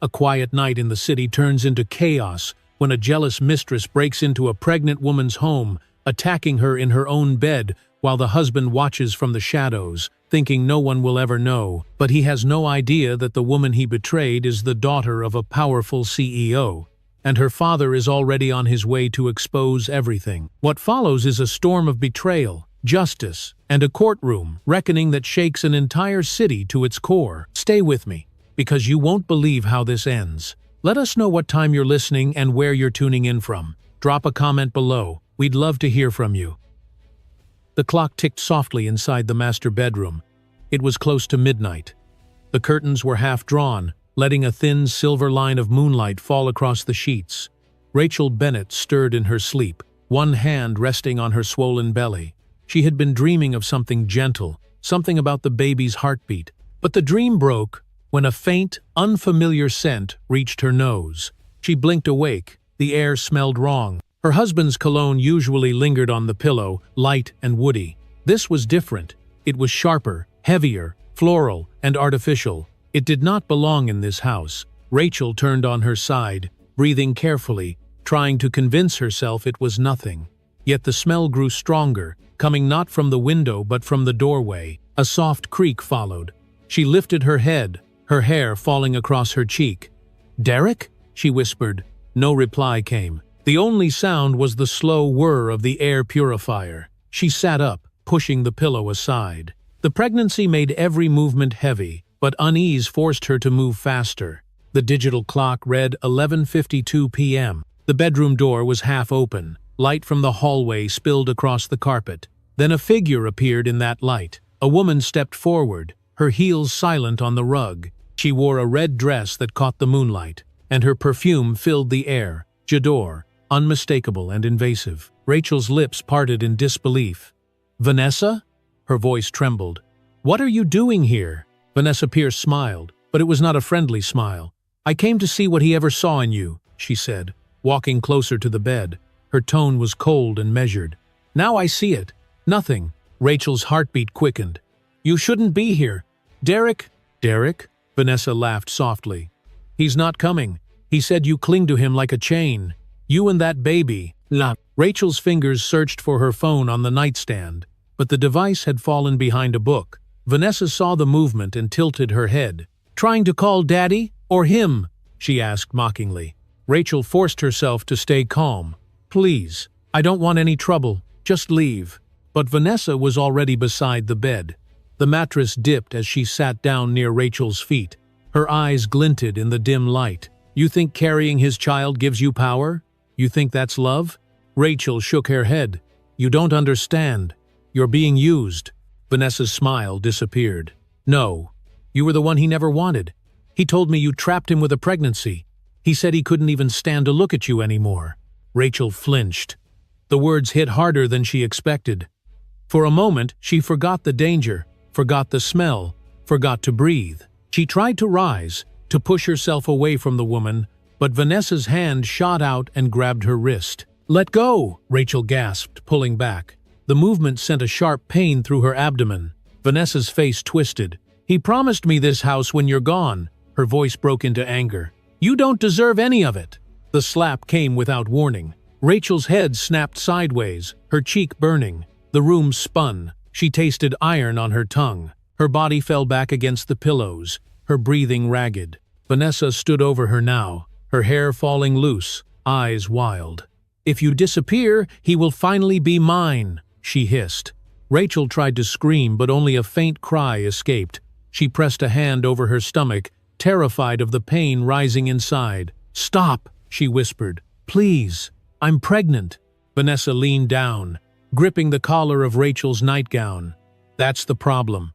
A quiet night in the city turns into chaos when a jealous mistress breaks into a pregnant woman's home, attacking her in her own bed while the husband watches from the shadows, thinking no one will ever know. But he has no idea that the woman he betrayed is the daughter of a powerful CEO, and her father is already on his way to expose everything. What follows is a storm of betrayal, justice, and a courtroom reckoning that shakes an entire city to its core. Stay with me, because you won't believe how this ends. Let us know what time you're listening and where you're tuning in from. Drop a comment below. We'd love to hear from you. The clock ticked softly inside the master bedroom. It was close to midnight. The curtains were half drawn, letting a thin silver line of moonlight fall across the sheets. Rachel Bennett stirred in her sleep, one hand resting on her swollen belly. She had been dreaming of something gentle, something about the baby's heartbeat. But the dream broke when a faint, unfamiliar scent reached her nose. She blinked awake. The air smelled wrong. Her husband's cologne usually lingered on the pillow, light and woody. This was different. It was sharper, heavier, floral, and artificial. It did not belong in this house. Rachel turned on her side, breathing carefully, trying to convince herself it was nothing. Yet the smell grew stronger, coming not from the window but from the doorway. A soft creak followed. She lifted her head, her hair falling across her cheek. "Derek?" she whispered. No reply came. The only sound was the slow whir of the air purifier. She sat up, pushing the pillow aside. The pregnancy made every movement heavy, but unease forced her to move faster. The digital clock read 11:52 p.m. The bedroom door was half open. Light from the hallway spilled across the carpet. Then a figure appeared in that light. A woman stepped forward, her heels silent on the rug. She wore a red dress that caught the moonlight, and her perfume filled the air. J'adore, unmistakable and invasive. Rachel's lips parted in disbelief. "Vanessa?" Her voice trembled. "What are you doing here?" Vanessa Pierce smiled, but it was not a friendly smile. "I came to see what he ever saw in you," she said, walking closer to the bed. Her tone was cold and measured. "Now I see it. Nothing." Rachel's heartbeat quickened. "You shouldn't be here. Derek." "Derek?" Vanessa laughed softly. "He's not coming. He said you cling to him like a chain. You and that baby." Rachel's fingers searched for her phone on the nightstand, but the device had fallen behind a book. Vanessa saw the movement and tilted her head. "Trying to call Daddy? Or him?" she asked mockingly. Rachel forced herself to stay calm. "Please, I don't want any trouble. Just leave." But Vanessa was already beside the bed. The mattress dipped as she sat down near Rachel's feet. Her eyes glinted in the dim light. "You think carrying his child gives you power? You think that's love?" Rachel shook her head. "You don't understand. You're being used." Vanessa's smile disappeared. "No, you were the one he never wanted. He told me you trapped him with a pregnancy. He said he couldn't even stand to look at you anymore." Rachel flinched. The words hit harder than she expected. For a moment, she forgot the danger, forgot the smell, forgot to breathe. She tried to rise, to push herself away from the woman, but Vanessa's hand shot out and grabbed her wrist. "Let go!" Rachel gasped, pulling back. The movement sent a sharp pain through her abdomen. Vanessa's face twisted. "He promised me this house when you're gone." Her voice broke into anger. "You don't deserve any of it." The slap came without warning. Rachel's head snapped sideways, her cheek burning. The room spun. She tasted iron on her tongue. Her body fell back against the pillows, her breathing ragged. Vanessa stood over her now, her hair falling loose, eyes wild. "If you disappear, he will finally be mine," she hissed. Rachel tried to scream, but only a faint cry escaped. She pressed a hand over her stomach, terrified of the pain rising inside. "Stop," she whispered. "Please, I'm pregnant." Vanessa leaned down, gripping the collar of Rachel's nightgown. "That's the problem."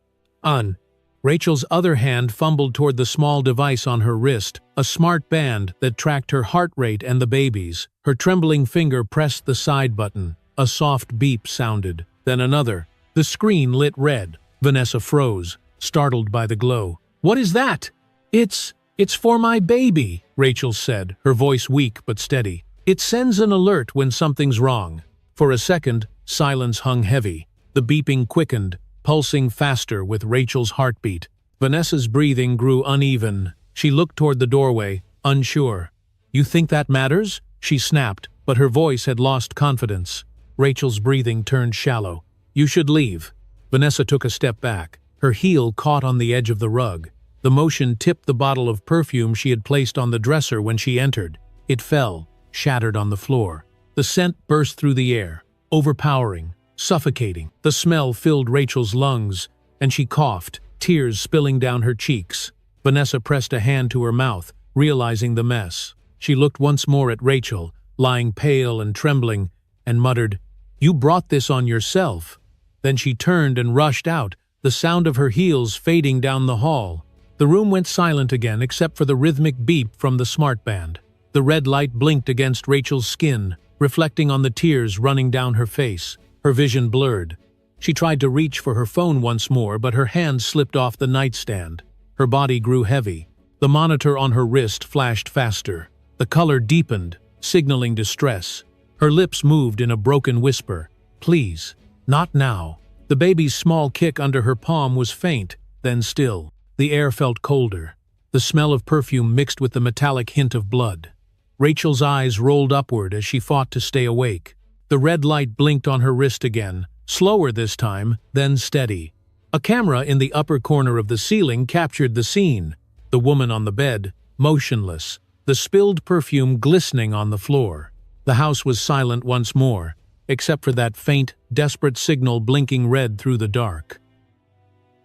Rachel's other hand fumbled toward the small device on her wrist, a smart band that tracked her heart rate and the baby's. Her trembling finger pressed the side button. A soft beep sounded, then another. The screen lit red. Vanessa froze, startled by the glow. "What is that?" It's for my baby," Rachel said, her voice weak but steady. "It sends an alert when something's wrong." For a second, silence hung heavy. The beeping quickened, pulsing faster with Rachel's heartbeat. Vanessa's breathing grew uneven. She looked toward the doorway, unsure. "You think that matters?" she snapped, but her voice had lost confidence. Rachel's breathing turned shallow. "You should leave." Vanessa took a step back. Her heel caught on the edge of the rug. The motion tipped the bottle of perfume she had placed on the dresser when she entered. It fell, shattered on the floor. The scent burst through the air, overpowering, suffocating. The smell filled Rachel's lungs, and she coughed, tears spilling down her cheeks. Vanessa pressed a hand to her mouth, realizing the mess. She looked once more at Rachel, lying pale and trembling, and muttered, "You brought this on yourself." Then she turned and rushed out, the sound of her heels fading down the hall. The room went silent again except for the rhythmic beep from the smartband. The red light blinked against Rachel's skin, reflecting on the tears running down her face. Her vision blurred. She tried to reach for her phone once more, but her hand slipped off the nightstand. Her body grew heavy. The monitor on her wrist flashed faster. The color deepened, signaling distress. Her lips moved in a broken whisper. "Please, not now." The baby's small kick under her palm was faint, then still. The air felt colder. The smell of perfume mixed with the metallic hint of blood. Rachel's eyes rolled upward as she fought to stay awake. The red light blinked on her wrist again, slower this time, then steady. A camera in the upper corner of the ceiling captured the scene. The woman on the bed, motionless, the spilled perfume glistening on the floor. The house was silent once more, except for that faint, desperate signal blinking red through the dark.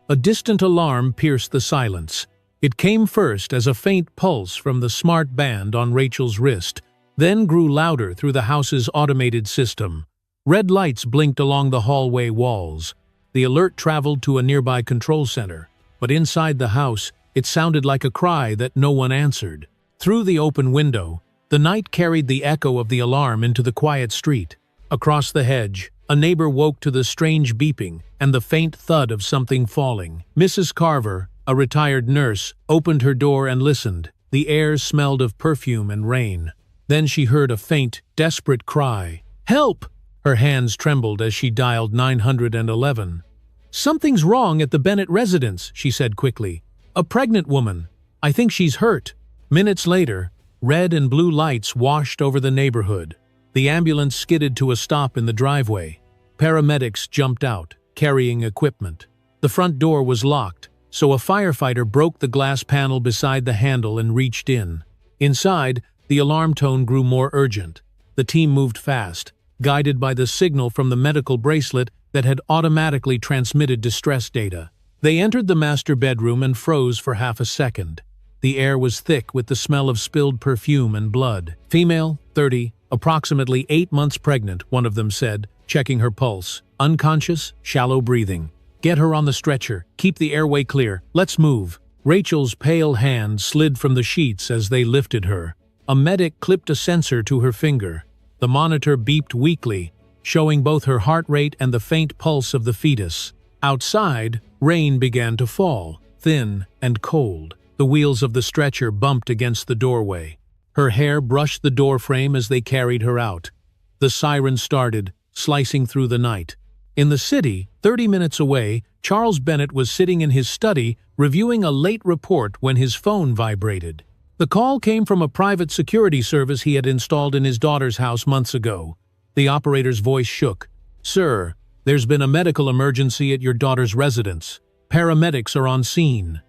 A distant alarm pierced the silence. It came first as a faint pulse from the smart band on Rachel's wrist, then grew louder through the house's automated system. Red lights blinked along the hallway walls. The alert traveled to a nearby control center, but inside the house, it sounded like a cry that no one answered. Through the open window, the night carried the echo of the alarm into the quiet street. Across the hedge, a neighbor woke to the strange beeping and the faint thud of something falling. Mrs. Carver, a retired nurse, opened her door and listened. The air smelled of perfume and rain. Then she heard a faint, desperate cry. "Help!" Her hands trembled as she dialed 911. "Something's wrong at the Bennett residence," she said quickly. "A pregnant woman. I think she's hurt." Minutes later, red and blue lights washed over the neighborhood. The ambulance skidded to a stop in the driveway. Paramedics jumped out, carrying equipment. The front door was locked, so a firefighter broke the glass panel beside the handle and reached in. Inside, the alarm tone grew more urgent. The team moved fast, guided by the signal from the medical bracelet that had automatically transmitted distress data. They entered the master bedroom and froze for half a second. The air was thick with the smell of spilled perfume and blood. "Female, 30, approximately 8 months pregnant," one of them said, checking her pulse. "Unconscious, shallow breathing. Get her on the stretcher. Keep the airway clear. Let's move." Rachel's pale hand slid from the sheets as they lifted her. A medic clipped a sensor to her finger. The monitor beeped weakly, showing both her heart rate and the faint pulse of the fetus. Outside, rain began to fall, thin and cold. The wheels of the stretcher bumped against the doorway. Her hair brushed the doorframe as they carried her out. The siren started, slicing through the night. In the city, 30 minutes away, Charles Bennett was sitting in his study reviewing a late report when his phone vibrated. The call came from a private security service he had installed in his daughter's house months ago. The operator's voice shook. "Sir, there's been a medical emergency at your daughter's residence. Paramedics are on scene."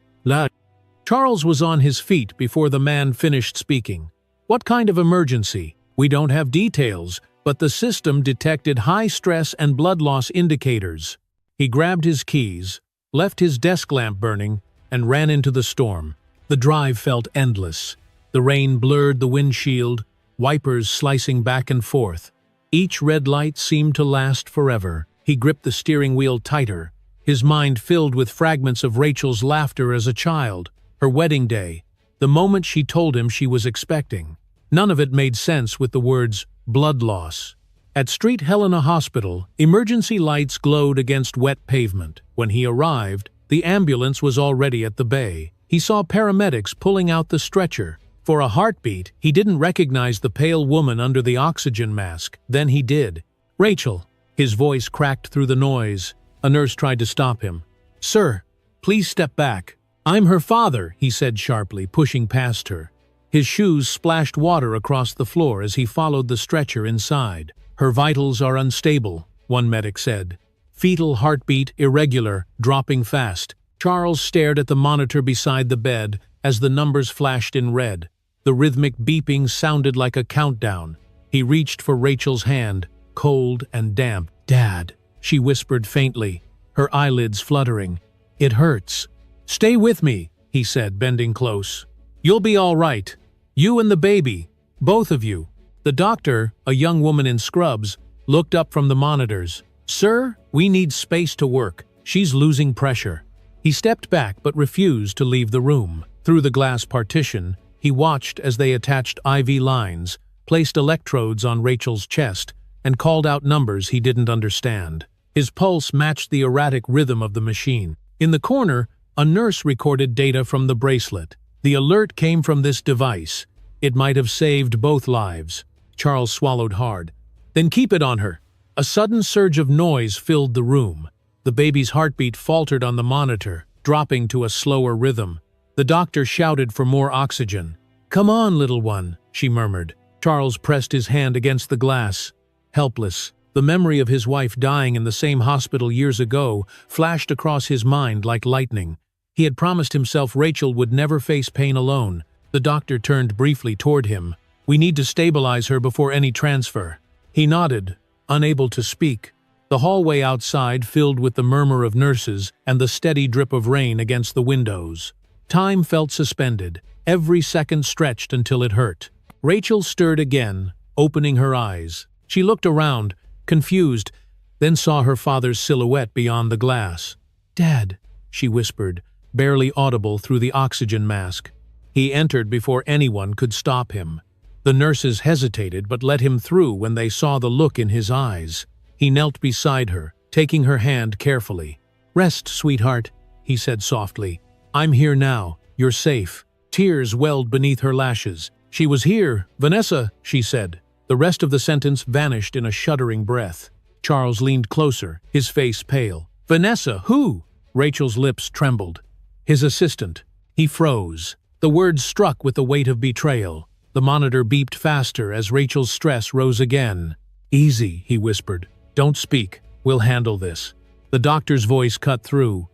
Charles was on his feet before the man finished speaking. "What kind of emergency? We don't have details, but the system detected high stress and blood loss indicators." He grabbed his keys, left his desk lamp burning, and ran into the storm. The drive felt endless. The rain blurred the windshield, wipers slicing back and forth. Each red light seemed to last forever. He gripped the steering wheel tighter, his mind filled with fragments of Rachel's laughter as a child, her wedding day, the moment she told him she was expecting. None of it made sense with the words, blood loss. At Street Helena Hospital, emergency lights glowed against wet pavement. When he arrived, the ambulance was already at the bay. He saw paramedics pulling out the stretcher. For a heartbeat, he didn't recognize the pale woman under the oxygen mask. Then he did. "Rachel." His voice cracked through the noise. A nurse tried to stop him. "Sir, please step back." "I'm her father," he said sharply, pushing past her. His shoes splashed water across the floor as he followed the stretcher inside. "Her vitals are unstable," one medic said. "Fetal heartbeat irregular, dropping fast." Charles stared at the monitor beside the bed as the numbers flashed in red. The rhythmic beeping sounded like a countdown. He reached for Rachel's hand, cold and damp. "Dad," she whispered faintly, her eyelids fluttering. "It hurts." "Stay with me," he said, bending close. "You'll be all right. You and the baby. Both of you." The doctor, a young woman in scrubs, looked up from the monitors. "Sir, we need space to work. She's losing pressure." He stepped back but refused to leave the room. Through the glass partition, he watched as they attached IV lines, placed electrodes on Rachel's chest, and called out numbers he didn't understand. His pulse matched the erratic rhythm of the machine. In the corner, a nurse recorded data from the bracelet. The alert came from this device. It might have saved both lives. Charles swallowed hard. "Then keep it on her." A sudden surge of noise filled the room. The baby's heartbeat faltered on the monitor, dropping to a slower rhythm. The doctor shouted for more oxygen. "Come on, little one," she murmured. Charles pressed his hand against the glass. Helpless, the memory of his wife dying in the same hospital years ago flashed across his mind like lightning. He had promised himself Rachel would never face pain alone. The doctor turned briefly toward him. "We need to stabilize her before any transfer." He nodded, unable to speak. The hallway outside filled with the murmur of nurses and the steady drip of rain against the windows. Time felt suspended. Every second stretched until it hurt. Rachel stirred again, opening her eyes. She looked around, confused, then saw her father's silhouette beyond the glass. "Dad," she whispered, barely audible through the oxygen mask. He entered before anyone could stop him. The nurses hesitated but let him through when they saw the look in his eyes. He knelt beside her, taking her hand carefully. "Rest, sweetheart," he said softly. "I'm here now. You're safe." Tears welled beneath her lashes. "She was here, Vanessa," she said. The rest of the sentence vanished in a shuddering breath. Charles leaned closer, his face pale. "Vanessa, who?" Rachel's lips trembled. "His assistant." He froze. The words struck with the weight of betrayal. The monitor beeped faster as Rachel's stress rose again. "Easy," he whispered. "Don't speak. We'll handle this." The doctor's voice cut through.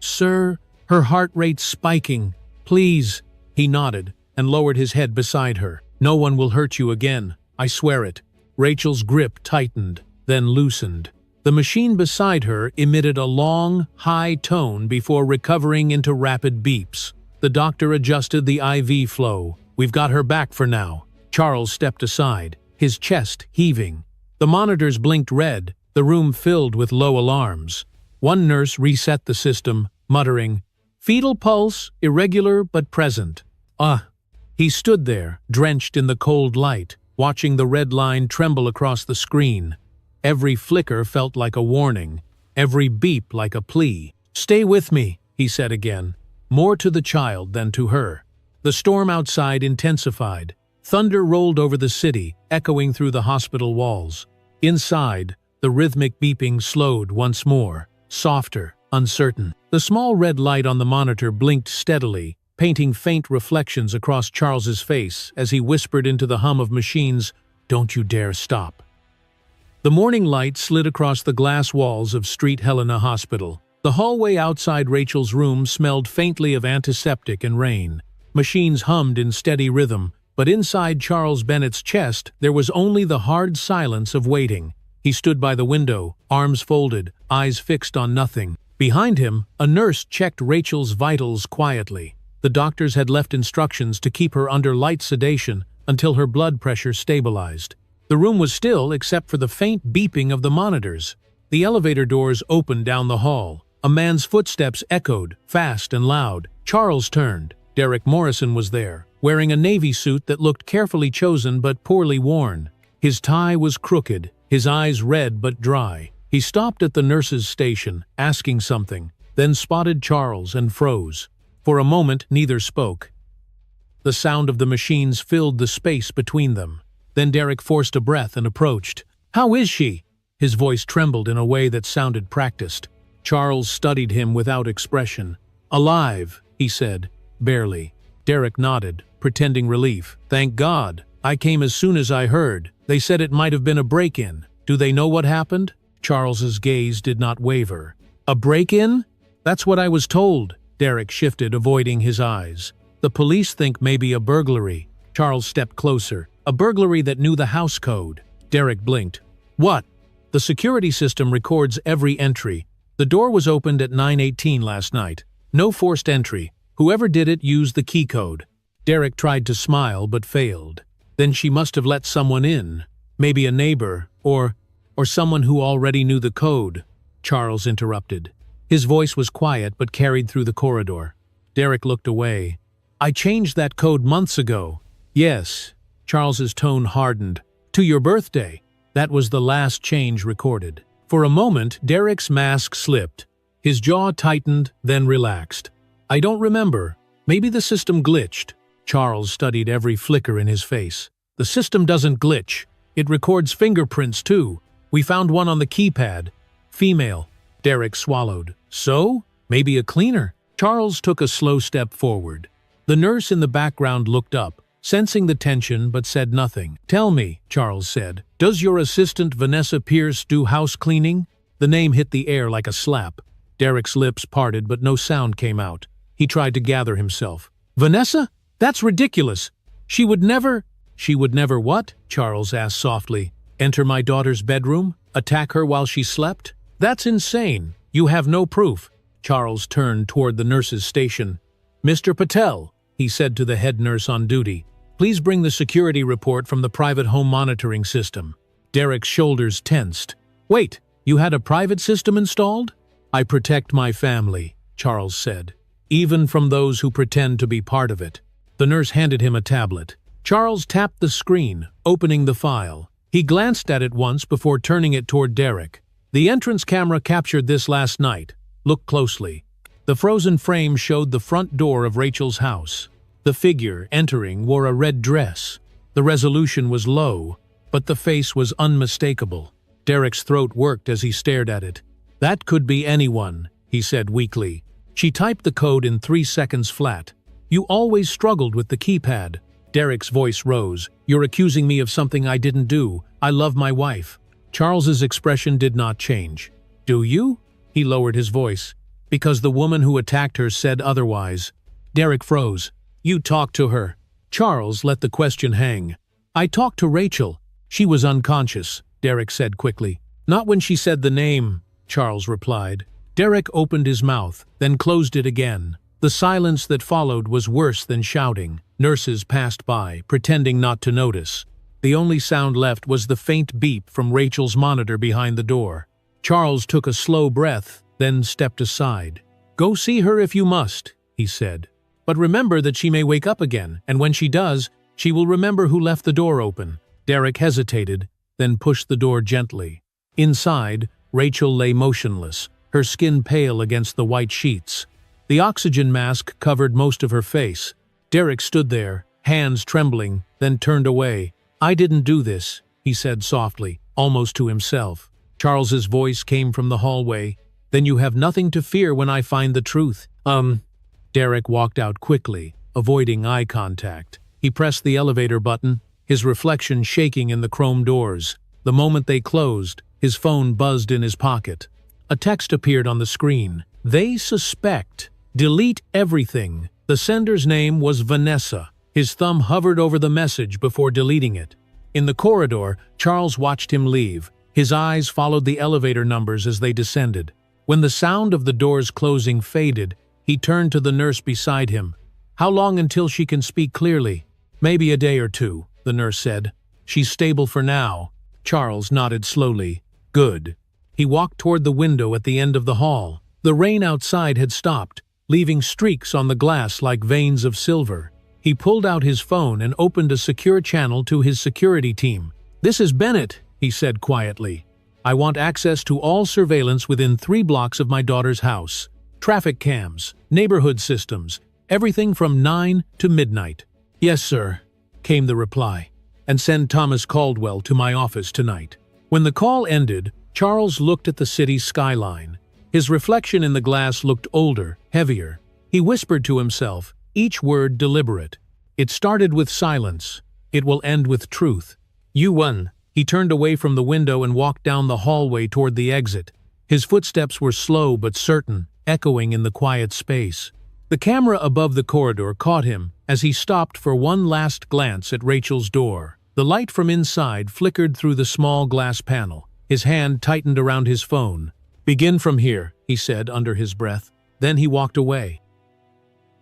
"Sir," her heart rate spiking. "Please." He nodded and lowered his head beside her. "No one will hurt you again. I swear it." Rachel's grip tightened, then loosened. The machine beside her emitted a long, high tone before recovering into rapid beeps. The doctor adjusted the IV flow. "We've got her back for now." Charles stepped aside, his chest heaving. The monitors blinked red, the room filled with low alarms. One nurse reset the system, muttering, "Fetal pulse, irregular but present." He stood there, drenched in the cold light, watching the red line tremble across the screen. Every flicker felt like a warning, every beep like a plea. "Stay with me," he said again, more to the child than to her. The storm outside intensified. Thunder rolled over the city, echoing through the hospital walls. Inside, the rhythmic beeping slowed once more, softer, uncertain. The small red light on the monitor blinked steadily, painting faint reflections across Charles's face as he whispered into the hum of machines, "Don't you dare stop." The morning light slid across the glass walls of Street Helena Hospital. The hallway outside Rachel's room smelled faintly of antiseptic and rain. Machines hummed in steady rhythm, but inside Charles Bennett's chest there was only the hard silence of waiting. He stood by the window, arms folded, eyes fixed on nothing. Behind him, a nurse checked Rachel's vitals quietly. The doctors had left instructions to keep her under light sedation until her blood pressure stabilized. The room was still except for the faint beeping of the monitors. The elevator doors opened down the hall. A man's footsteps echoed, fast and loud. Charles turned. Derek Morrison was there, wearing a navy suit that looked carefully chosen but poorly worn. His tie was crooked, his eyes red but dry. He stopped at the nurse's station, asking something, then spotted Charles and froze. For a moment, neither spoke. The sound of the machines filled the space between them. Then Derek forced a breath and approached. "How is she?" His voice trembled in a way that sounded practiced. Charles studied him without expression. "Alive," he said, barely. Derek nodded, pretending relief. "Thank God. I came as soon as I heard. They said it might have been a break-in. Do they know what happened?" Charles's gaze did not waver. "A break-in? That's what I was told." Derek shifted, avoiding his eyes. "The police think maybe a burglary." Charles stepped closer. "A burglary that knew the house code." Derek blinked. "What?" "The security system records every entry. The door was opened at 9:18 last night. No forced entry. Whoever did it used the key code." Derek tried to smile but failed. "Then she must have let someone in. Maybe a neighbor, or someone who already knew the code." Charles interrupted. His voice was quiet but carried through the corridor. Derek looked away. "I changed that code months ago." "Yes." Charles's tone hardened. "To your birthday." That was the last change recorded. For a moment, Derek's mask slipped. His jaw tightened, then relaxed. "I don't remember. Maybe the system glitched." Charles studied every flicker in his face. "The system doesn't glitch. It records fingerprints, too. We found one on the keypad. Female." Derek swallowed. "So? Maybe a cleaner?" Charles took a slow step forward. The nurse in the background looked up, sensing the tension but said nothing. "Tell me," Charles said, "does your assistant Vanessa Pierce do house cleaning?" The name hit the air like a slap. Derek's lips parted but no sound came out. He tried to gather himself. "Vanessa? That's ridiculous. She would never—" "She would never what?" Charles asked softly. "Enter my daughter's bedroom? Attack her while she slept? That's insane. You have no proof." Charles turned toward the nurse's station. "Mr. Patel," he said to the head nurse on duty, "please bring the security report from the private home monitoring system." Derek's shoulders tensed. "Wait, you had a private system installed?" "I protect my family," Charles said, "even from those who pretend to be part of it." The nurse handed him a tablet. Charles tapped the screen, opening the file. He glanced at it once before turning it toward Derek. "The entrance camera captured this last night. Look closely." The frozen frame showed the front door of Rachel's house. The figure, entering, wore a red dress. The resolution was low, but the face was unmistakable. Derek's throat worked as he stared at it. "That could be anyone," he said weakly. "She typed the code in 3 seconds flat. You always struggled with the keypad." Derek's voice rose. "You're accusing me of something I didn't do. I love my wife." Charles's expression did not change. "Do you?" He lowered his voice. "Because the woman who attacked her said otherwise." Derek froze. "You talked to her." Charles let the question hang. "I talked to Rachel. She was unconscious," Derek said quickly. "Not when she said the name," Charles replied. Derek opened his mouth, then closed it again. The silence that followed was worse than shouting. Nurses passed by, pretending not to notice. The only sound left was the faint beep from Rachel's monitor behind the door. Charles took a slow breath, then stepped aside. "Go see her if you must," he said. "But remember that she may wake up again, and when she does, she will remember who left the door open." Derek hesitated, then pushed the door gently. Inside, Rachel lay motionless, her skin pale against the white sheets. The oxygen mask covered most of her face. Derek stood there, hands trembling, then turned away. "I didn't do this," he said softly, almost to himself. Charles's voice came from the hallway. "Then you have nothing to fear when I find the truth." Derek walked out quickly, avoiding eye contact. He pressed the elevator button, his reflection shaking in the chrome doors. The moment they closed, his phone buzzed in his pocket. A text appeared on the screen. "They suspect. Delete everything." The sender's name was Vanessa. His thumb hovered over the message before deleting it. In the corridor, Charles watched him leave. His eyes followed the elevator numbers as they descended. When the sound of the doors closing faded, he turned to the nurse beside him. "How long until she can speak clearly?" "Maybe a day or two," the nurse said. "She's stable for now." Charles nodded slowly. "Good." He walked toward the window at the end of the hall. The rain outside had stopped, leaving streaks on the glass like veins of silver. He pulled out his phone and opened a secure channel to his security team. "This is Bennett," he said quietly. "I want access to all surveillance within 3 blocks of my daughter's house. Traffic cams, neighborhood systems, everything from 9 to midnight." "Yes, sir," came the reply. "And send Thomas Caldwell to my office tonight." When the call ended, Charles looked at the city's skyline. His reflection in the glass looked older, heavier. He whispered to himself, each word deliberate. It started with silence. It will end with truth. You won. He turned away from the window and walked down the hallway toward the exit. His footsteps were slow but certain, echoing in the quiet space. The camera above the corridor caught him as he stopped for one last glance at Rachel's door. The light from inside flickered through the small glass panel. His hand tightened around his phone. "Begin from here," he said under his breath. Then he walked away.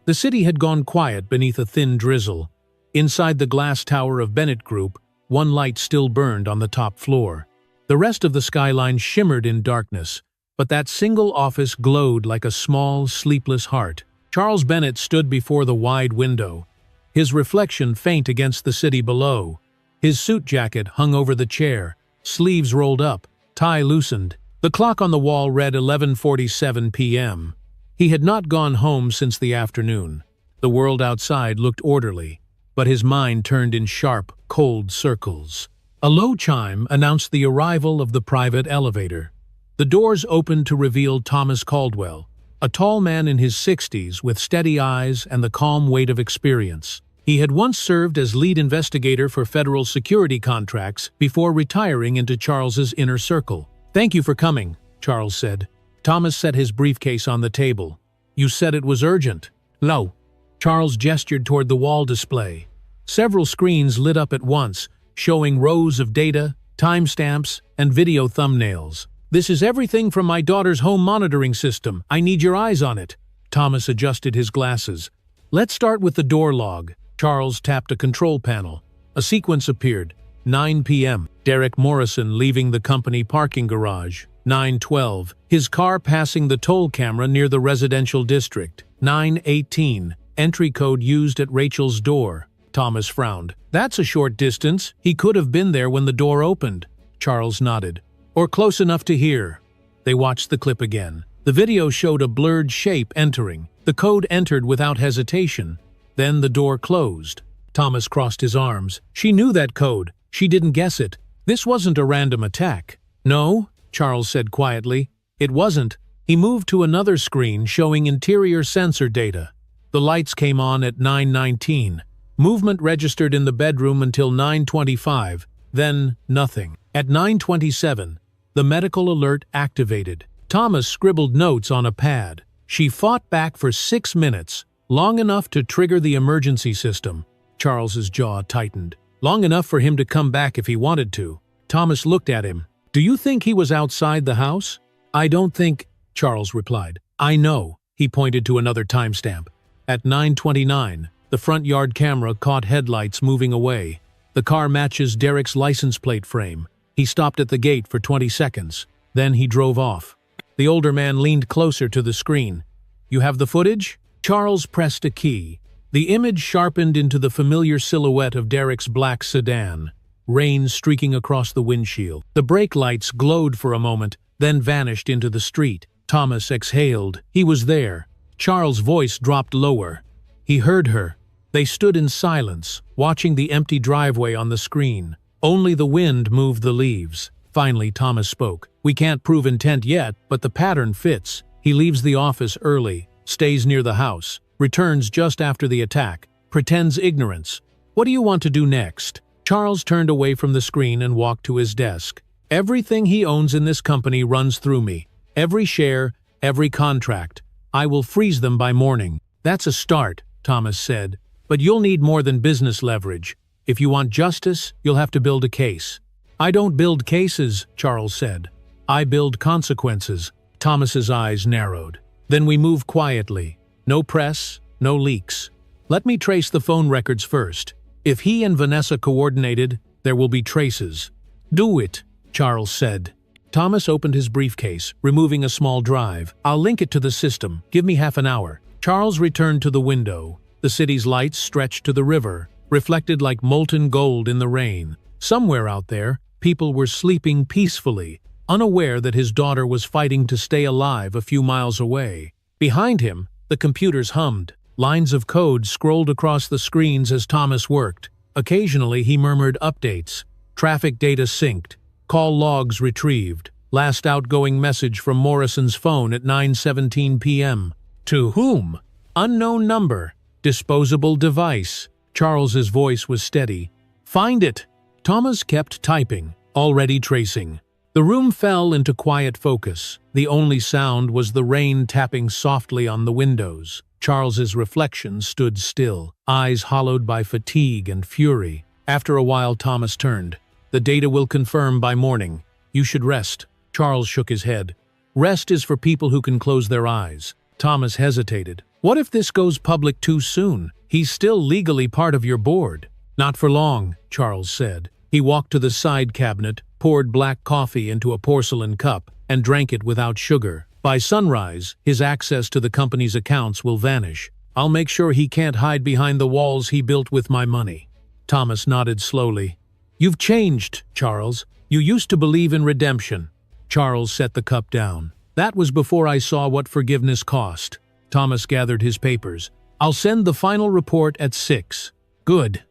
The city had gone quiet beneath a thin drizzle. Inside the glass tower of Bennett Group, one light still burned on the top floor. The rest of the skyline shimmered in darkness, but that single office glowed like a small, sleepless heart. Charles Bennett stood before the wide window, his reflection faint against the city below. His suit jacket hung over the chair, sleeves rolled up, tie loosened. The clock on the wall read 11:47 p.m. He had not gone home since the afternoon. The world outside looked orderly, but his mind turned in sharp, cold circles. A low chime announced the arrival of the private elevator. The doors opened to reveal Thomas Caldwell, a tall man in his 60s with steady eyes and the calm weight of experience. He had once served as lead investigator for federal security contracts before retiring into Charles's inner circle. "Thank you for coming," Charles said. Thomas set his briefcase on the table. "You said it was urgent." "No." Charles gestured toward the wall display. Several screens lit up at once, showing rows of data, timestamps, and video thumbnails. "This is everything from my daughter's home monitoring system. I need your eyes on it." Thomas adjusted his glasses. "Let's start with the door log." Charles tapped a control panel. A sequence appeared. 9 p.m. Derek Morrison leaving the company parking garage. 9:12. His car passing the toll camera near the residential district. 9:18. Entry code used at Rachel's door. Thomas frowned. "That's a short distance. He could have been there when the door opened." Charles nodded. "Or close enough to hear." They watched the clip again. The video showed a blurred shape entering. The code entered without hesitation. Then the door closed. Thomas crossed his arms. She knew that code. She didn't guess it. This wasn't a random attack. "No," Charles said quietly. "It wasn't." He moved to another screen showing interior sensor data. The lights came on at 9:19. Movement registered in the bedroom until 9:25. Then, nothing. At 9:27, the medical alert activated. Thomas scribbled notes on a pad. She fought back for 6 minutes, long enough to trigger the emergency system. Charles's jaw tightened. Long enough for him to come back if he wanted to. Thomas looked at him. "Do you think he was outside the house?" "I don't think," Charles replied. "I know." He pointed to another timestamp. At 9:29, the front yard camera caught headlights moving away. The car matches Derek's license plate frame. He stopped at the gate for 20 seconds. Then he drove off. The older man leaned closer to the screen. "You have the footage?" Charles pressed a key. The image sharpened into the familiar silhouette of Derek's black sedan, rain streaking across the windshield. The brake lights glowed for a moment, then vanished into the street. Thomas exhaled. He was there. Charles' voice dropped lower. He heard her. They stood in silence, watching the empty driveway on the screen. Only the wind moved the leaves. Finally, Thomas spoke. "We can't prove intent yet, but the pattern fits. He leaves the office early, stays near the house, returns just after the attack, pretends ignorance. What do you want to do next?" Charles turned away from the screen and walked to his desk. "Everything he owns in this company runs through me. Every share, every contract. I will freeze them by morning." "That's a start," Thomas said. "But you'll need more than business leverage. If you want justice, you'll have to build a case." "I don't build cases," Charles said. "I build consequences." Thomas's eyes narrowed. "Then we move quietly. No press, no leaks. Let me trace the phone records first. If he and Vanessa coordinated, there will be traces." "Do it," Charles said. Thomas opened his briefcase, removing a small drive. "I'll link it to the system. Give me half an hour." Charles returned to the window. The city's lights stretched to the river, reflected like molten gold in the rain. Somewhere out there, people were sleeping peacefully, unaware that his daughter was fighting to stay alive a few miles away. Behind him, the computers hummed. Lines of code scrolled across the screens as Thomas worked. Occasionally he murmured updates. Traffic data synced. Call logs retrieved. Last outgoing message from Morrison's phone at 9:17 p.m. "To whom?" Unknown number. Disposable device. Charles's voice was steady. Find it. Thomas kept typing, already tracing. The room fell into quiet focus. The only sound was the rain tapping softly on the windows. Charles's reflection stood still, eyes hollowed by fatigue and fury. After a while, Thomas turned. The data will confirm by morning. You should rest. Charles shook his head. Rest is for people who can close their eyes. Thomas hesitated. What if this goes public too soon? He's still legally part of your board. Not for long, Charles said. He walked to the side cabinet, poured black coffee into a porcelain cup, and drank it without sugar. By sunrise, his access to the company's accounts will vanish. I'll make sure he can't hide behind the walls he built with my money. Thomas nodded slowly. You've changed, Charles. You used to believe in redemption. Charles set the cup down. That was before I saw what forgiveness cost. Thomas gathered his papers. I'll send the final report at 6. Good.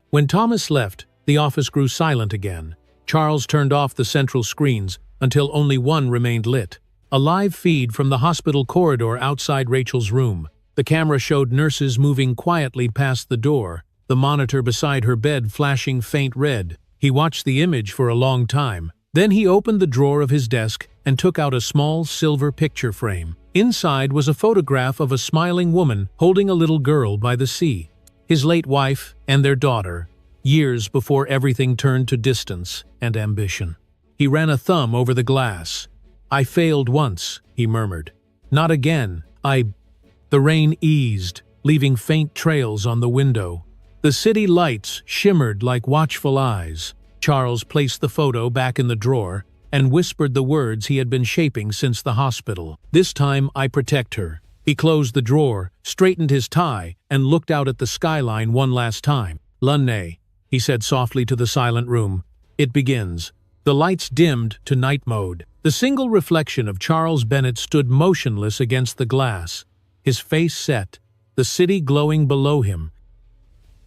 When Thomas left, the office grew silent again. Charles turned off the central screens until only one remained lit. A live feed from the hospital corridor outside Rachel's room. The camera showed nurses moving quietly past the door, the monitor beside her bed flashing faint red. He watched the image for a long time. Then he opened the drawer of his desk and took out a small silver picture frame. Inside was a photograph of a smiling woman holding a little girl by the sea. His late wife and their daughter, years before everything turned to distance and ambition. He ran a thumb over the glass. I failed once, he murmured. Not again. The rain eased, leaving faint trails on the window. The city lights shimmered like watchful eyes. Charles placed the photo back in the drawer and whispered the words he had been shaping since the hospital. This time I protect her. He closed the drawer, straightened his tie, and looked out at the skyline one last time. Lunne, he said softly to the silent room. It begins. The lights dimmed to night mode. The single reflection of Charles Bennett stood motionless against the glass, his face set, the city glowing below him.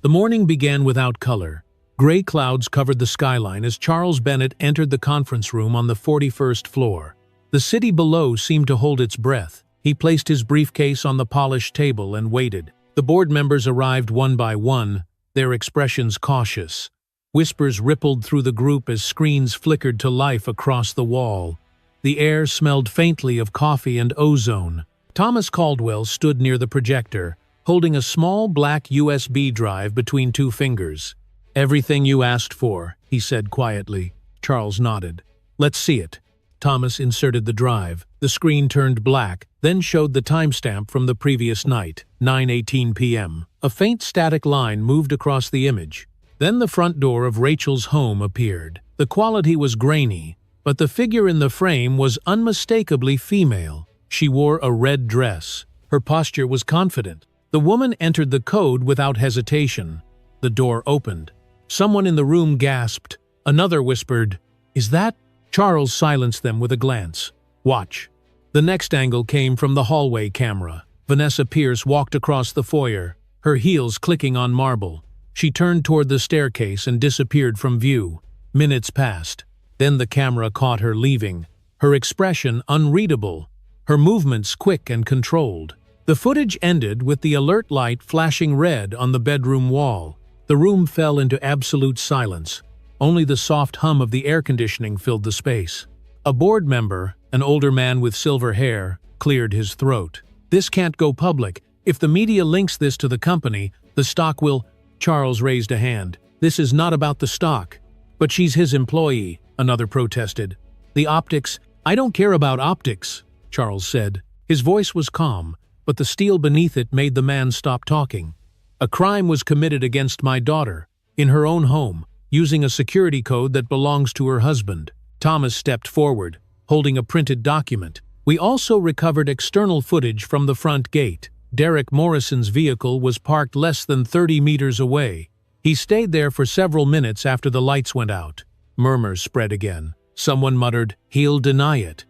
The morning began without color. Gray clouds covered the skyline as Charles Bennett entered the conference room on the 41st floor. The city below seemed to hold its breath. He placed his briefcase on the polished table and waited. The board members arrived one by one, their expressions cautious. Whispers rippled through the group as screens flickered to life across the wall. The air smelled faintly of coffee and ozone. Thomas Caldwell stood near the projector, holding a small black USB drive between two fingers. Everything you asked for, he said quietly. Charles nodded. Let's see it. Thomas inserted the drive. The screen turned black, then showed the timestamp from the previous night, 9:18 p.m. A faint static line moved across the image. Then the front door of Rachel's home appeared. The quality was grainy, but the figure in the frame was unmistakably female. She wore a red dress. Her posture was confident. The woman entered the code without hesitation. The door opened. Someone in the room gasped. Another whispered, "Is that?" Charles silenced them with a glance. "Watch." The next angle came from the hallway camera. Vanessa Pierce walked across the foyer, her heels clicking on marble. She turned toward the staircase and disappeared from view. Minutes passed. Then the camera caught her leaving, her expression unreadable, her movements quick and controlled. The footage ended with the alert light flashing red on the bedroom wall. The room fell into absolute silence. Only the soft hum of the air conditioning filled the space. A board member, an older man with silver hair, cleared his throat. "This can't go public. If the media links this to the company, the stock will—" Charles raised a hand. "This is not about the stock." "But she's his employee," another protested. "The optics—" "I don't care about optics," Charles said. His voice was calm, but the steel beneath it made the man stop talking. "A crime was committed against my daughter, in her own home, using a security code that belongs to her husband." Thomas stepped forward, holding a printed document. "We also recovered external footage from the front gate. Derek Morrison's vehicle was parked less than 30 meters away. He stayed there for several minutes after the lights went out." Murmurs spread again. Someone muttered, "He'll deny it."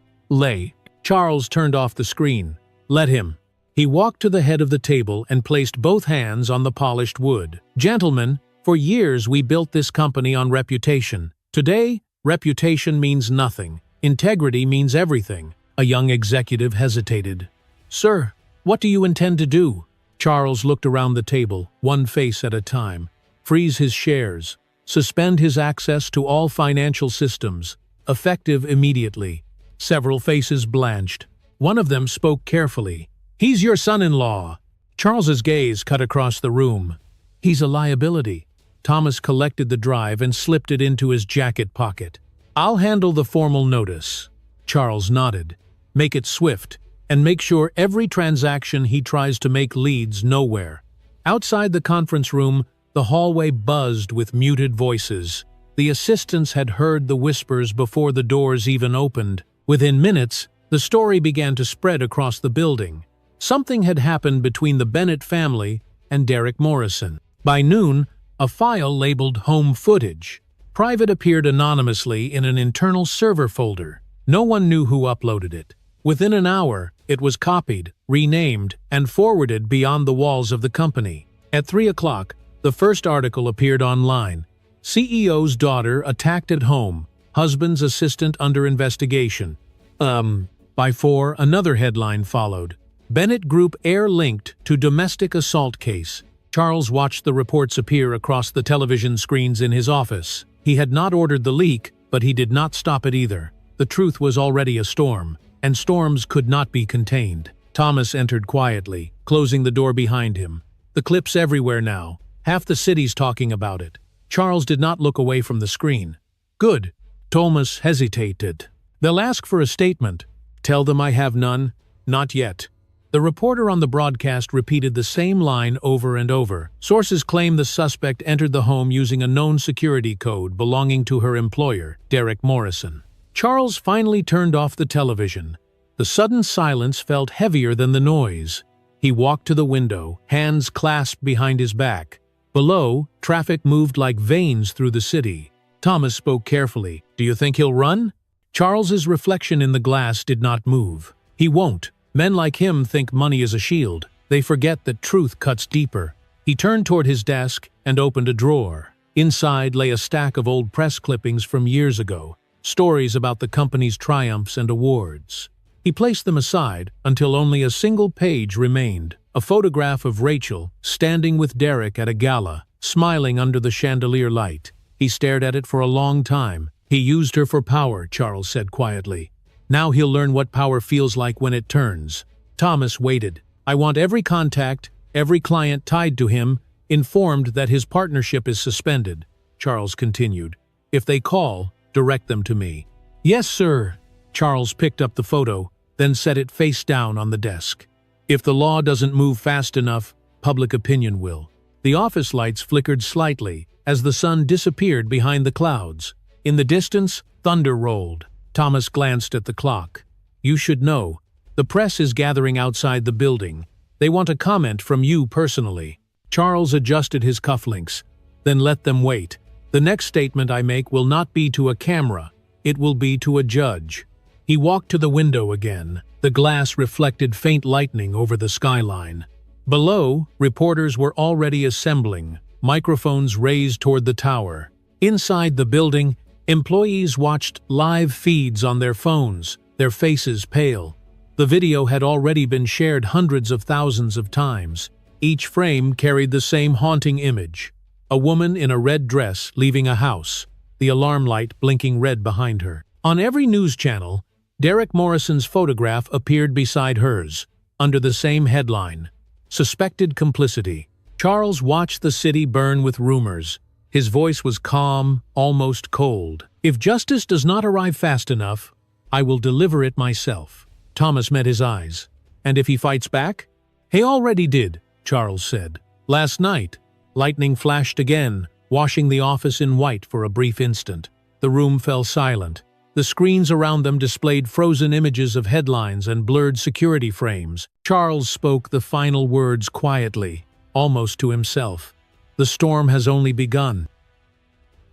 Charles turned off the screen. "Let him." He walked to the head of the table and placed both hands on the polished wood. "Gentlemen, for years we built this company on reputation. Today, reputation means nothing. Integrity means everything." A young executive hesitated. "Sir, what do you intend to do?" Charles looked around the table, one face at a time. Freeze his shares. Suspend his access to all financial systems. Effective immediately. Several faces blanched. One of them spoke carefully. "He's your son-in-law." Charles's gaze cut across the room. "He's a liability." Thomas collected the drive and slipped it into his jacket pocket. "I'll handle the formal notice." Charles nodded. "Make it swift, and make sure every transaction he tries to make leads nowhere." Outside the conference room, the hallway buzzed with muted voices. The assistants had heard the whispers before the doors even opened. Within minutes, the story began to spread across the building. Something had happened between the Bennett family and Derek Morrison. By noon, a file labeled Home Footage. Private appeared anonymously in an internal server folder. No one knew who uploaded it. Within an hour, it was copied, renamed, and forwarded beyond the walls of the company. At 3 o'clock, the first article appeared online. CEO's daughter attacked at home. Husband's assistant under investigation. By 4, another headline followed. Bennett Group heir-linked to domestic assault case. Charles watched the reports appear across the television screens in his office. He had not ordered the leak, but he did not stop it either. The truth was already a storm, and storms could not be contained. Thomas entered quietly, closing the door behind him. The clip's everywhere now. Half the city's talking about it. Charles did not look away from the screen. "Good." Thomas hesitated. "They'll ask for a statement." "Tell them I have none." "Not yet." The reporter on the broadcast repeated the same line over and over. Sources claim the suspect entered the home using a known security code belonging to her employer, Derek Morrison. Charles finally turned off the television. The sudden silence felt heavier than the noise. He walked to the window, hands clasped behind his back. Below, traffic moved like veins through the city. Thomas spoke carefully. "Do you think he'll run?" Charles's reflection in the glass did not move. "He won't. Men like him think money is a shield. They forget that truth cuts deeper." He turned toward his desk and opened a drawer. Inside lay a stack of old press clippings from years ago, stories about the company's triumphs and awards. He placed them aside until only a single page remained, a photograph of Rachel standing with Derek at a gala, smiling under the chandelier light. He stared at it for a long time. "He used her for power," Charles said quietly. "Now he'll learn what power feels like when it turns." Thomas waited. "I want every contact, every client tied to him, informed that his partnership is suspended," Charles continued. "If they call, direct them to me." "Yes, sir." Charles picked up the photo, then set it face down on the desk. "If the law doesn't move fast enough, public opinion will." The office lights flickered slightly as the sun disappeared behind the clouds. In the distance, thunder rolled. Thomas glanced at the clock. "You should know. The press is gathering outside the building. They want a comment from you personally." Charles adjusted his cufflinks. "Then let them wait. The next statement I make will not be to a camera. It will be to a judge." He walked to the window again. The glass reflected faint lightning over the skyline. Below, reporters were already assembling, microphones raised toward the tower. Inside the building, employees watched live feeds on their phones, their faces pale. The video had already been shared hundreds of thousands of times. Each frame carried the same haunting image. A woman in a red dress leaving a house, the alarm light blinking red behind her. On every news channel, Derek Morrison's photograph appeared beside hers, under the same headline, "Suspected Complicity." Charles watched the city burn with rumors. His voice was calm, almost cold. "If justice does not arrive fast enough, I will deliver it myself." Thomas met his eyes. "And if he fights back?" "He already did," Charles said. "Last night, lightning flashed again, washing the office in white for a brief instant." The room fell silent. The screens around them displayed frozen images of headlines and blurred security frames. Charles spoke the final words quietly, almost to himself. "The storm has only begun."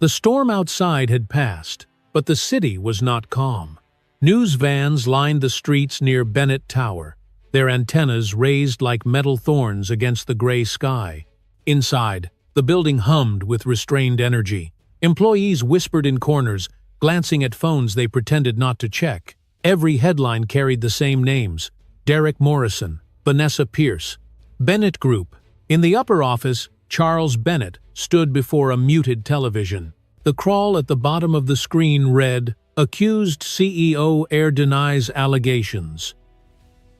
The storm outside had passed, but the city was not calm. News vans lined the streets near Bennett Tower, their antennas raised like metal thorns against the gray sky. Inside, the building hummed with restrained energy. Employees whispered in corners, glancing at phones they pretended not to check. Every headline carried the same names: Derek Morrison, Vanessa Pierce, Bennett Group. In the upper office, Charles Bennett stood before a muted television. The crawl at the bottom of the screen read, "Accused CEO Air denies allegations."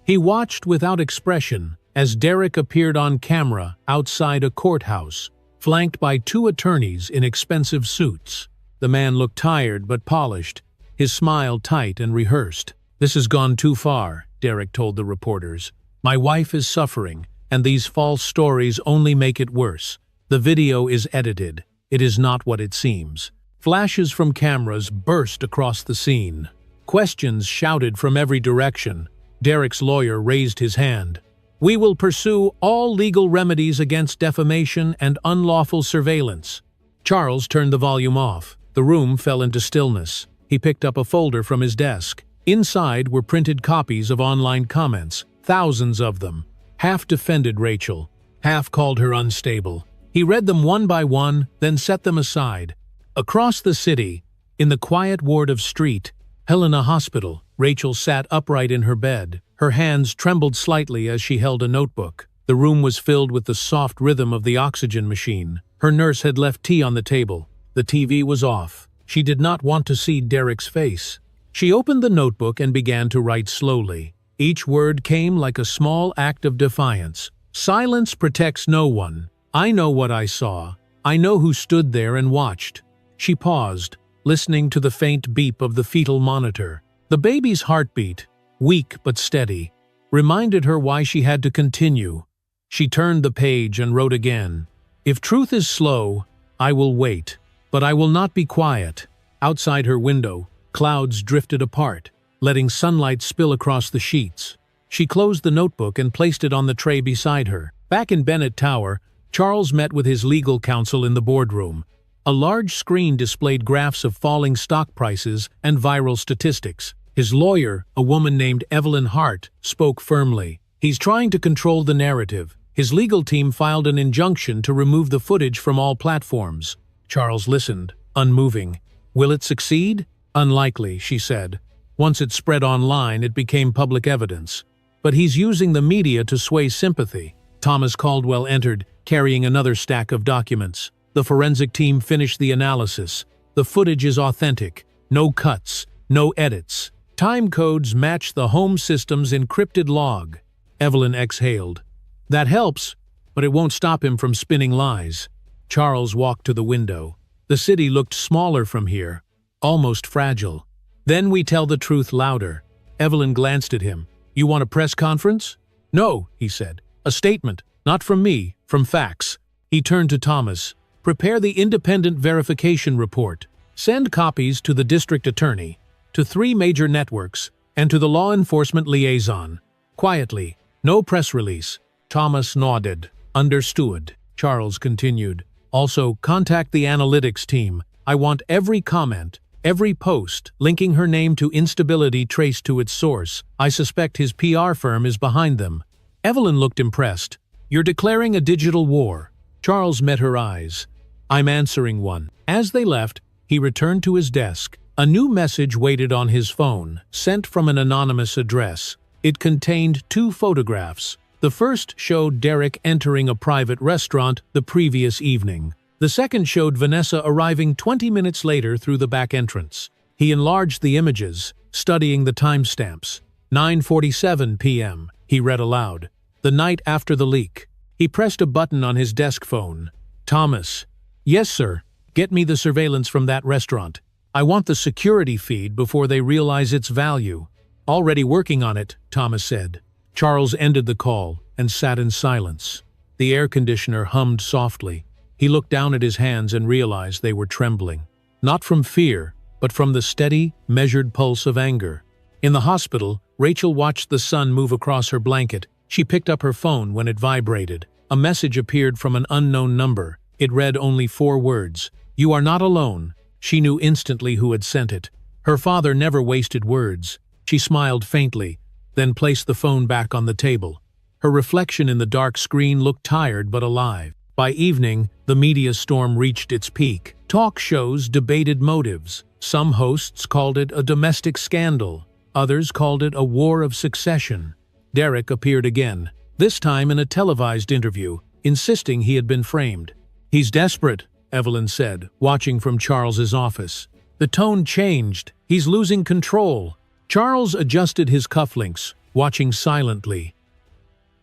He watched without expression as Derek appeared on camera outside a courthouse, flanked by two attorneys in expensive suits. The man looked tired but polished, his smile tight and rehearsed. "This has gone too far," Derek told the reporters. "My wife is suffering, and these false stories only make it worse. The video is edited. It is not what it seems." Flashes from cameras burst across the scene. Questions shouted from every direction. Derek's lawyer raised his hand. "We will pursue all legal remedies against defamation and unlawful surveillance." Charles turned the volume off. The room fell into stillness. He picked up a folder from his desk. Inside were printed copies of online comments, thousands of them. Half defended Rachel, half called her unstable. He read them one by one, then set them aside. Across the city, in the quiet ward of Street Helena Hospital, Rachel sat upright in her bed. Her hands trembled slightly as she held a notebook. The room was filled with the soft rhythm of the oxygen machine. Her nurse had left tea on the table. The TV was off. She did not want to see Derek's face. She opened the notebook and began to write slowly. Each word came like a small act of defiance. "Silence protects no one. I know what I saw. I know who stood there and watched." She paused, listening to the faint beep of the fetal monitor. The baby's heartbeat, weak but steady, reminded her why she had to continue. She turned the page and wrote again. "If truth is slow, I will wait, but I will not be quiet." Outside her window, clouds drifted apart, letting sunlight spill across the sheets. She closed the notebook and placed it on the tray beside her. Back in Bennett Tower, Charles met with his legal counsel in the boardroom. A large screen displayed graphs of falling stock prices and viral statistics. His lawyer, a woman named Evelyn Hart, spoke firmly. "He's trying to control the narrative." His legal team filed an injunction to remove the footage from all platforms. Charles listened, unmoving. "Will it succeed?" "Unlikely," she said. "Once it spread online, it became public evidence. But he's using the media to sway sympathy." Thomas Caldwell entered, carrying another stack of documents. The forensic team finished the analysis. The footage is authentic. No cuts, no edits. Time codes match the home system's encrypted log. Evelyn exhaled. "That helps, but it won't stop him from spinning lies." Charles walked to the window. The city looked smaller from here, almost fragile. "Then we tell the truth louder." Evelyn glanced at him. "You want a press conference?" "No," he said. "A statement, not from me, from facts." He turned to Thomas. "Prepare the independent verification report. Send copies to the district attorney, to 3 major networks, and to the law enforcement liaison. Quietly, no press release." Thomas nodded. "Understood." Charles continued. "Also, contact the analytics team. I want every comment, every post, linking her name to instability traced to its source. I suspect his PR firm is behind them." Evelyn looked impressed. "You're declaring a digital war." Charles met her eyes. "I'm answering one." As they left, he returned to his desk. A new message waited on his phone, sent from an anonymous address. It contained 2 photographs. The first showed Derek entering a private restaurant the previous evening. The second showed Vanessa arriving 20 minutes later through the back entrance. He enlarged the images, studying the timestamps. 9:47 p.m., he read aloud. "The night after the leak." He pressed a button on his desk phone. "Thomas." "Yes, sir. Get me the surveillance from that restaurant. I want the security feed before they realize its value." "Already working on it," Thomas said. Charles ended the call and sat in silence. The air conditioner hummed softly. He looked down at his hands and realized they were trembling. Not from fear, but from the steady, measured pulse of anger. In the hospital, Rachel watched the sun move across her blanket. She picked up her phone when it vibrated. A message appeared from an unknown number. It read only 4 words. "You are not alone." She knew instantly who had sent it. Her father never wasted words. She smiled faintly, then placed the phone back on the table. Her reflection in the dark screen looked tired but alive. By evening, the media storm reached its peak. Talk shows debated motives. Some hosts called it a domestic scandal. Others called it a war of succession. Derek appeared again. this time in a televised interview, insisting he had been framed. "He's desperate," Evelyn said, watching from Charles's office. The tone changed. "He's losing control." Charles adjusted his cufflinks, watching silently.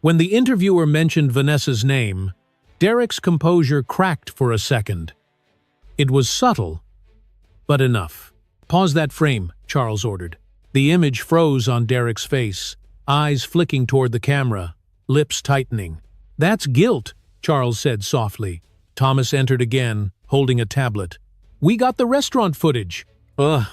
When the interviewer mentioned Vanessa's name, Derek's composure cracked for a second. It was subtle, but enough. "Pause that frame," Charles ordered. The image froze on Derek's face, eyes flicking toward the camera, lips tightening. "That's guilt," Charles said softly. Thomas entered again, holding a tablet. "We got the restaurant footage." "Ugh."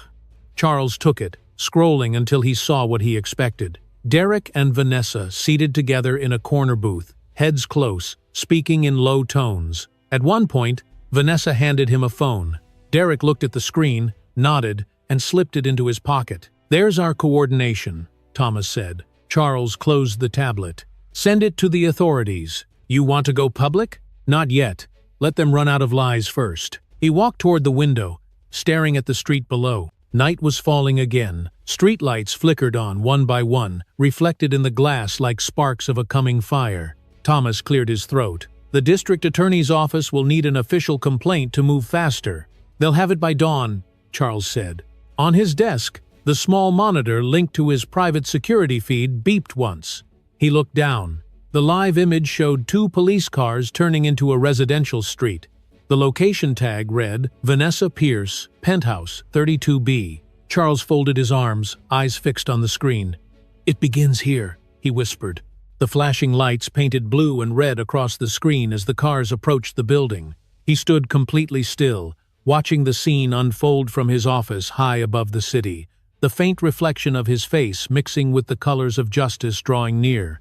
Charles took it, scrolling until he saw what he expected. Derek and Vanessa seated together in a corner booth, heads close, speaking in low tones. At one point, Vanessa handed him a phone. Derek looked at the screen, nodded, and slipped it into his pocket. "There's our coordination," Thomas said. Charles closed the tablet. "Send it to the authorities. You want to go public?" "Not yet. Let them run out of lies first." He walked toward the window, staring at the street below. Night was falling again. Streetlights flickered on one by one, reflected in the glass like sparks of a coming fire. Thomas cleared his throat. "The district attorney's office will need an official complaint to move faster." "They'll have it by dawn," Charles said. On his desk, the small monitor linked to his private security feed beeped once. He looked down. The live image showed 2 police cars turning into a residential street. The location tag read, "Vanessa Pierce, Penthouse, 32B. Charles folded his arms, eyes fixed on the screen. "It begins here," he whispered. The flashing lights painted blue and red across the screen as the cars approached the building. He stood completely still, watching the scene unfold from his office high above the city, the faint reflection of his face mixing with the colors of justice drawing near.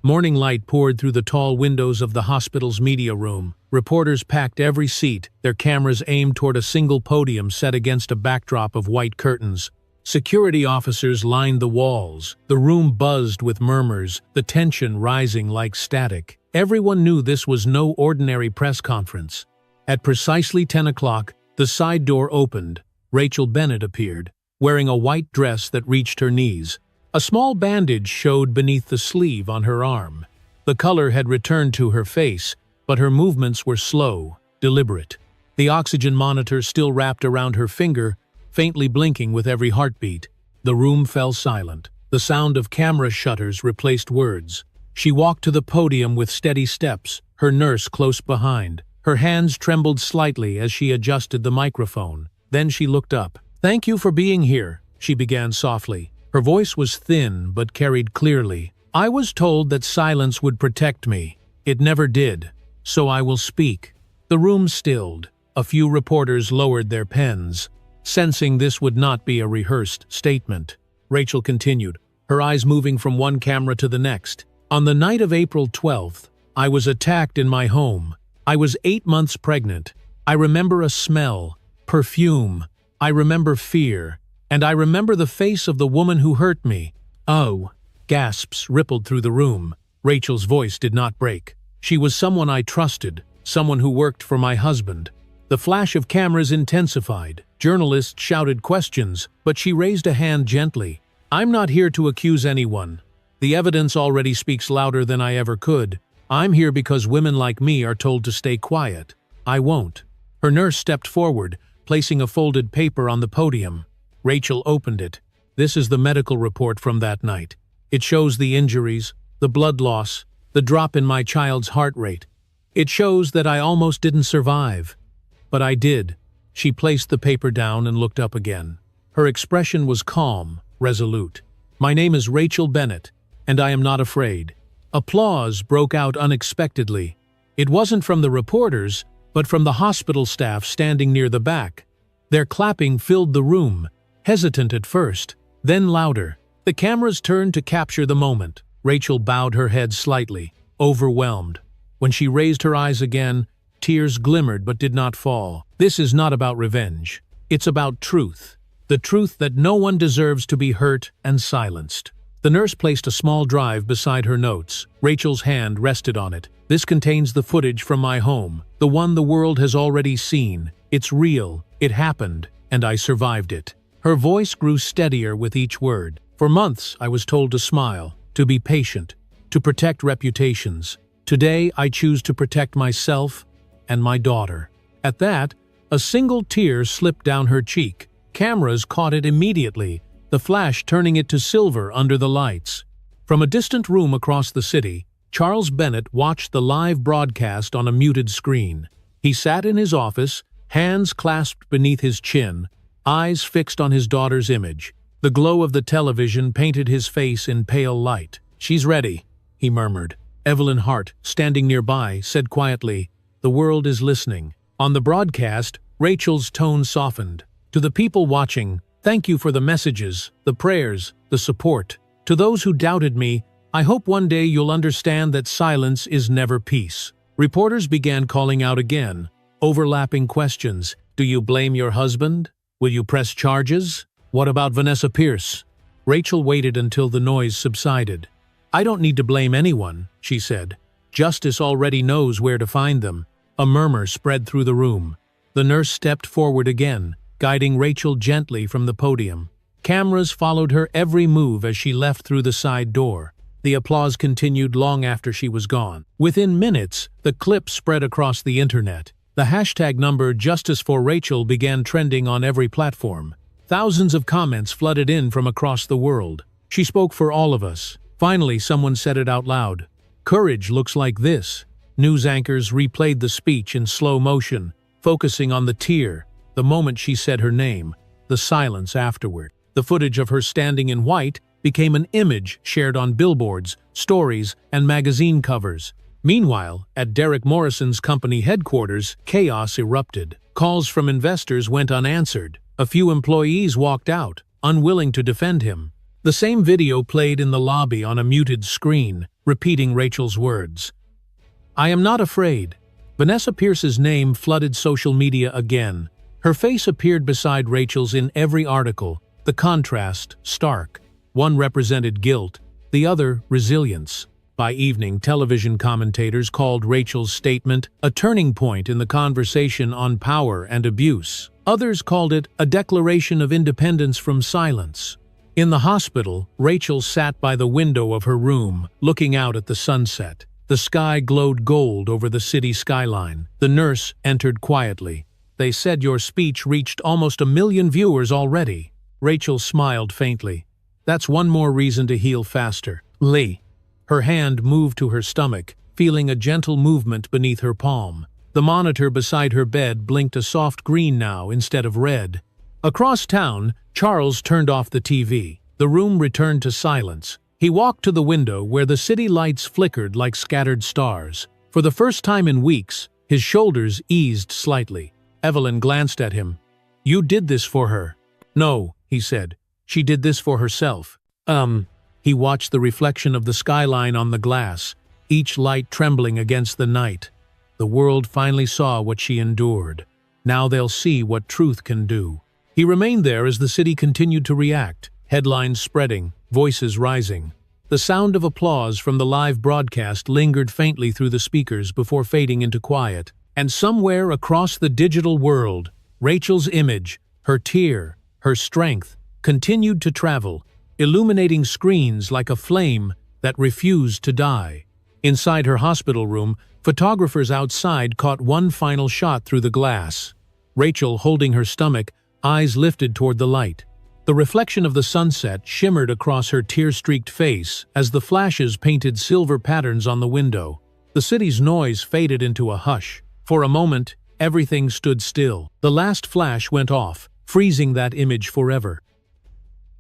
Morning light poured through the tall windows of the hospital's media room. Reporters packed every seat, their cameras aimed toward a single podium set against a backdrop of white curtains. Security officers lined the walls. The room buzzed with murmurs, the tension rising like static. Everyone knew this was no ordinary press conference. At precisely 10 o'clock, the side door opened. Rachel Bennett appeared, wearing a white dress that reached her knees. A small bandage showed beneath the sleeve on her arm. The color had returned to her face, but her movements were slow, deliberate. The oxygen monitor still wrapped around her finger, faintly blinking with every heartbeat. The room fell silent. The sound of camera shutters replaced words. She walked to the podium with steady steps, her nurse close behind. Her hands trembled slightly as she adjusted the microphone. Then she looked up. "Thank you for being here," she began softly. Her voice was thin but carried clearly. "I was told that silence would protect me. It never did. So I will speak." The room stilled. A few reporters lowered their pens, sensing this would not be a rehearsed statement. Rachel continued, her eyes moving from one camera to the next. "On the night of April 12th, I was attacked in my home. I was 8 months pregnant. I remember a smell, perfume. I remember fear. And I remember the face of the woman who hurt me." "Oh," gasps rippled through the room. Rachel's voice did not break. "She was someone I trusted, someone who worked for my husband." The flash of cameras intensified. Journalists shouted questions, but she raised a hand gently. "I'm not here to accuse anyone. The evidence already speaks louder than I ever could. I'm here because women like me are told to stay quiet. I won't." Her nurse stepped forward, placing a folded paper on the podium. Rachel opened it. "This is the medical report from that night. It shows the injuries, the blood loss, the drop in my child's heart rate. It shows that I almost didn't survive. But I did." She placed the paper down and looked up again. Her expression was calm, resolute. "My name is Rachel Bennett, and I am not afraid." Applause broke out unexpectedly. It wasn't from the reporters, but from the hospital staff standing near the back. Their clapping filled the room, hesitant at first, then louder. The cameras turned to capture the moment. Rachel bowed her head slightly, overwhelmed. When she raised her eyes again, tears glimmered but did not fall. "This is not about revenge. It's about truth. The truth that no one deserves to be hurt and silenced." The nurse placed a small drive beside her notes. Rachel's hand rested on it. "This contains the footage from my home, the one the world has already seen. It's real, it happened, and I survived it." Her voice grew steadier with each word. "For months I was told to smile, to be patient, to protect reputations. Today, I choose to protect myself and my daughter." At that, a single tear slipped down her cheek. Cameras caught it immediately, the flash turning it to silver under the lights. From a distant room across the city, Charles Bennett watched the live broadcast on a muted screen. He sat in his office, hands clasped beneath his chin, eyes fixed on his daughter's image. The glow of the television painted his face in pale light. "She's ready," he murmured. Evelyn Hart, standing nearby, said quietly, "The world is listening." On the broadcast, Rachel's tone softened. "To the people watching, thank you for the messages, the prayers, the support. To those who doubted me, I hope one day you'll understand that silence is never peace." Reporters began calling out again, overlapping questions. "Do you blame your husband? Will you press charges? What about Vanessa Pierce?" Rachel waited until the noise subsided. "I don't need to blame anyone," she said. "Justice already knows where to find them." A murmur spread through the room. The nurse stepped forward again, guiding Rachel gently from the podium. Cameras followed her every move as she left through the side door. The applause continued long after she was gone. Within minutes, the clip spread across the internet. The hashtag number Justice for Rachel began trending on every platform. Thousands of comments flooded in from across the world. "She spoke for all of us." Finally, someone said it out loud. "Courage looks like this." News anchors replayed the speech in slow motion, focusing on the tear, the moment she said her name, the silence afterward. The footage of her standing in white became an image shared on billboards, stories, and magazine covers. Meanwhile, at Derek Morrison's company headquarters, chaos erupted. Calls from investors went unanswered. A few employees walked out, unwilling to defend him. The same video played in the lobby on a muted screen, repeating Rachel's words. "I am not afraid." Vanessa Pierce's name flooded social media again. Her face appeared beside Rachel's in every article, the contrast stark. One represented guilt, the other resilience. By evening, television commentators called Rachel's statement a turning point in the conversation on power and abuse. Others called it a declaration of independence from silence. In the hospital, Rachel sat by the window of her room, looking out at the sunset. The sky glowed gold over the city skyline. The nurse entered quietly. "They said your speech reached almost 1 million viewers already." Rachel smiled faintly. "That's one more reason to heal faster." Lee. Her hand moved to her stomach, feeling a gentle movement beneath her palm. The monitor beside her bed blinked a soft green now instead of red. Across town, Charles turned off the TV. The room returned to silence. He walked to the window where the city lights flickered like scattered stars. For the first time in weeks, his shoulders eased slightly. Evelyn glanced at him. "You did this for her." "No," he said. "She did this for herself." He watched the reflection of the skyline on the glass, each light trembling against the night. The world finally saw what she endured. Now they'll see what truth can do. He remained there as the city continued to react, headlines spreading, voices rising. The sound of applause from the live broadcast lingered faintly through the speakers before fading into quiet. And somewhere across the digital world, Rachel's image, her tear, her strength, continued to travel, illuminating screens like a flame that refused to die. Inside her hospital room, photographers outside caught one final shot through the glass. Rachel holding her stomach, eyes lifted toward the light. The reflection of the sunset shimmered across her tear-streaked face as the flashes painted silver patterns on the window. The city's noise faded into a hush. For a moment, everything stood still. The last flash went off, freezing that image forever.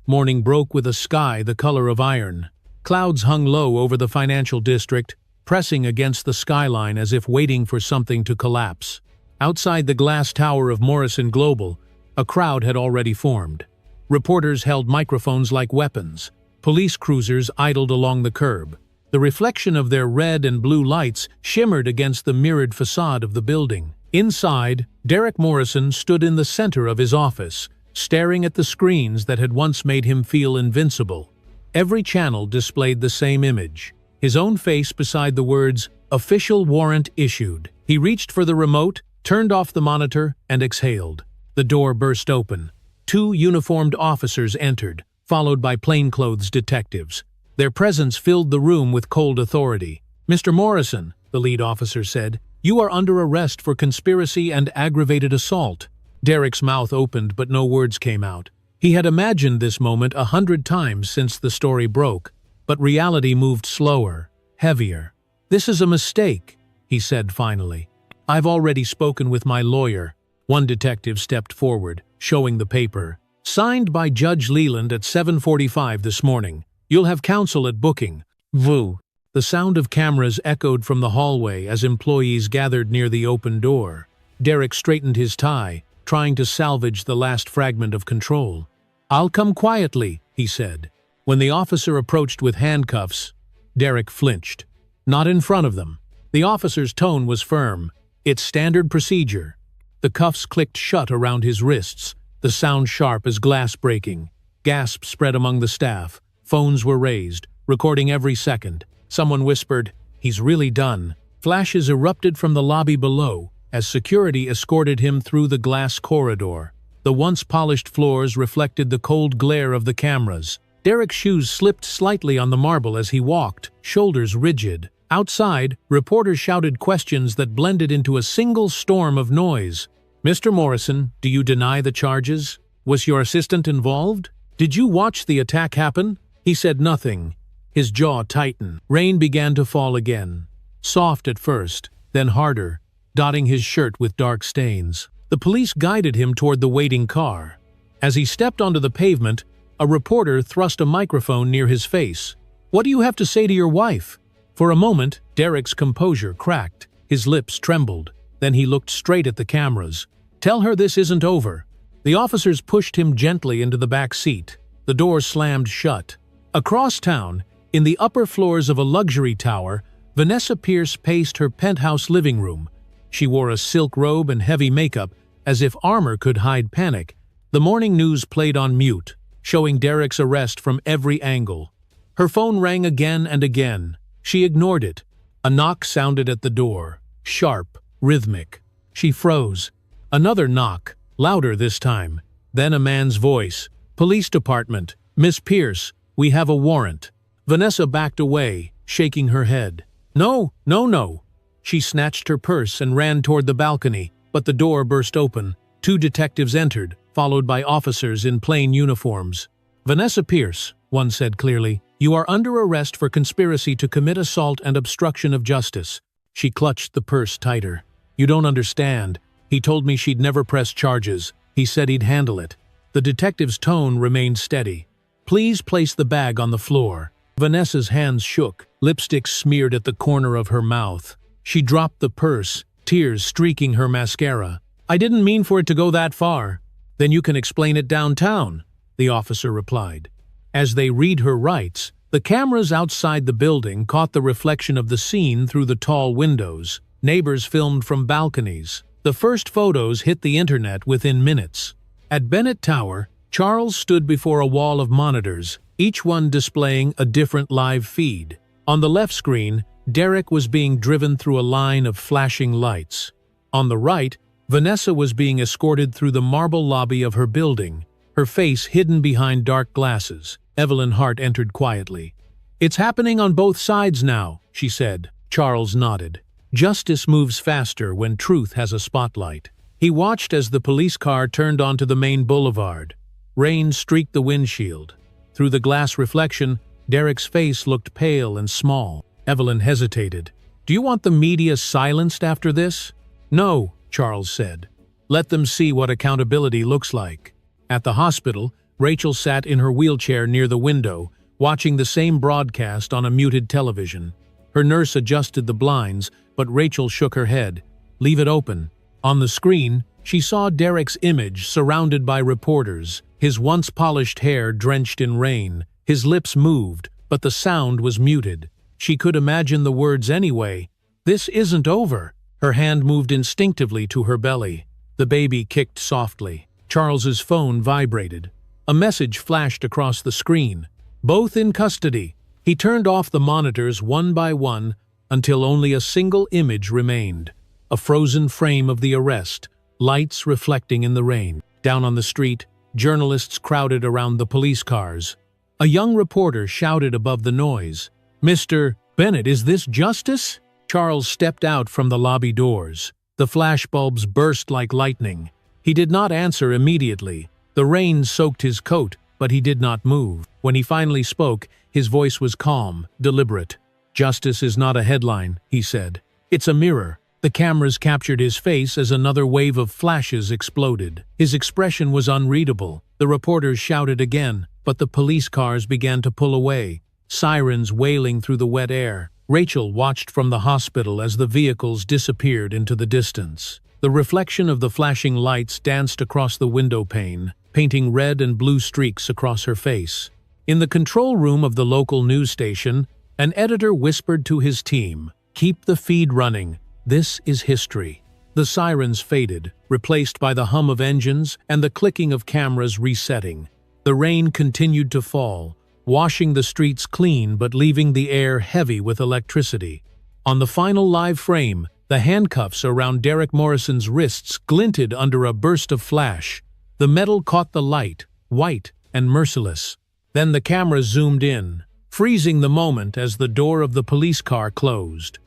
Morning broke with a sky the color of iron. Clouds hung low over the financial district, pressing against the skyline as if waiting for something to collapse. Outside the glass tower of Morrison Global, a crowd had already formed. Reporters held microphones like weapons. Police cruisers idled along the curb. The reflection of their red and blue lights shimmered against the mirrored facade of the building. Inside, Derek Morrison stood in the center of his office, staring at the screens that had once made him feel invincible. Every channel displayed the same image, his own face beside the words, "Official warrant issued." He reached for the remote, turned off the monitor, and exhaled. The door burst open. 2 uniformed officers entered, followed by plainclothes detectives. Their presence filled the room with cold authority. "Mr. Morrison," the lead officer said, "you are under arrest for conspiracy and aggravated assault." Derek's mouth opened, but no words came out. He had imagined this moment 100 times since the story broke, but reality moved slower, heavier. "This is a mistake," he said finally. "I've already spoken with my lawyer." One detective stepped forward, showing the paper. "Signed by Judge Leland at 7:45 this morning. You'll have counsel at booking." Voo. The sound of cameras echoed from the hallway as employees gathered near the open door. Derek straightened his tie, trying to salvage the last fragment of control. "I'll come quietly," he said. When the officer approached with handcuffs, Derek flinched. Not in front of them. The officer's tone was firm. "It's standard procedure." The cuffs clicked shut around his wrists, the sound sharp as glass breaking. Gasps spread among the staff. Phones were raised, recording every second. Someone whispered, "He's really done." Flashes erupted from the lobby below as security escorted him through the glass corridor. The once polished floors reflected the cold glare of the cameras. Derek's shoes slipped slightly on the marble as he walked, shoulders rigid. Outside, reporters shouted questions that blended into a single storm of noise. "Mr. Morrison, do you deny the charges? Was your assistant involved? Did you watch the attack happen?" He said nothing. His jaw tightened. Rain began to fall again. Soft at first, then harder, dotting his shirt with dark stains. The police guided him toward the waiting car. As he stepped onto the pavement, a reporter thrust a microphone near his face. "What do you have to say to your wife?" For a moment, Derek's composure cracked. His lips trembled. Then he looked straight at the cameras. "Tell her this isn't over." The officers pushed him gently into the back seat. The door slammed shut. Across town, in the upper floors of a luxury tower, Vanessa Pierce paced her penthouse living room. She wore a silk robe and heavy makeup, as if armor could hide panic. The morning news played on mute, showing Derek's arrest from every angle. Her phone rang again and again. She ignored it. A knock sounded at the door, sharp, rhythmic. She froze. Another knock, louder this time. Then a man's voice. "Police department. Miss Pierce, we have a warrant." Vanessa backed away, shaking her head. "No, no, no." She snatched her purse and ran toward the balcony, but the door burst open. Two detectives entered, followed by officers in plain uniforms. "Vanessa Pierce," one said clearly, "you are under arrest for conspiracy to commit assault and obstruction of justice." She clutched the purse tighter. "You don't understand. He told me she'd never press charges. He said he'd handle it." The detective's tone remained steady. "Please place the bag on the floor." Vanessa's hands shook, lipstick smeared at the corner of her mouth. She dropped the purse, tears streaking her mascara. "I didn't mean for it to go that far." "Then you can explain it downtown," the officer replied. As they read her rights, the cameras outside the building caught the reflection of the scene through the tall windows. Neighbors filmed from balconies. The first photos hit the internet within minutes. At Bennett Tower, Charles stood before a wall of monitors, each one displaying a different live feed. On the left screen, Derek was being driven through a line of flashing lights. On the right, Vanessa was being escorted through the marble lobby of her building, her face hidden behind dark glasses. Evelyn Hart entered quietly. "It's happening on both sides now," she said. Charles nodded. Justice moves faster when truth has a spotlight. He watched as the police car turned onto the main boulevard. Rain streaked the windshield. Through the glass reflection, Derek's face looked pale and small. Evelyn hesitated. "Do you want the media silenced after this?" "No," Charles said. "Let them see what accountability looks like." At the hospital, Rachel sat in her wheelchair near the window, watching the same broadcast on a muted television. Her nurse adjusted the blinds, but Rachel shook her head. "Leave it open." On the screen, she saw Derek's image surrounded by reporters, his once polished hair drenched in rain. His lips moved, but the sound was muted. She could imagine the words anyway. "This isn't over." Her hand moved instinctively to her belly. The baby kicked softly. Charles's phone vibrated. A message flashed across the screen. "Both in custody." He turned off the monitors one by one until only a single image remained. A frozen frame of the arrest, lights reflecting in the rain. Down on the street, journalists crowded around the police cars. A young reporter shouted above the noise. "Mr. Bennett, is this justice?" Charles stepped out from the lobby doors. The flashbulbs burst like lightning. He did not answer immediately. The rain soaked his coat, but he did not move. When he finally spoke, his voice was calm, deliberate. "Justice is not a headline," he said. "It's a mirror." The cameras captured his face as another wave of flashes exploded. His expression was unreadable. The reporters shouted again, but the police cars began to pull away, sirens wailing through the wet air. Rachel watched from the hospital as the vehicles disappeared into the distance. The reflection of the flashing lights danced across the window pane, painting red and blue streaks across her face. In the control room of the local news station, an editor whispered to his team, "Keep the feed running. This is history." The sirens faded, replaced by the hum of engines and the clicking of cameras resetting. The rain continued to fall, washing the streets clean but leaving the air heavy with electricity. On the final live frame, the handcuffs around Derek Morrison's wrists glinted under a burst of flash. The metal caught the light, white and merciless. Then the camera zoomed in, freezing the moment as the door of the police car closed.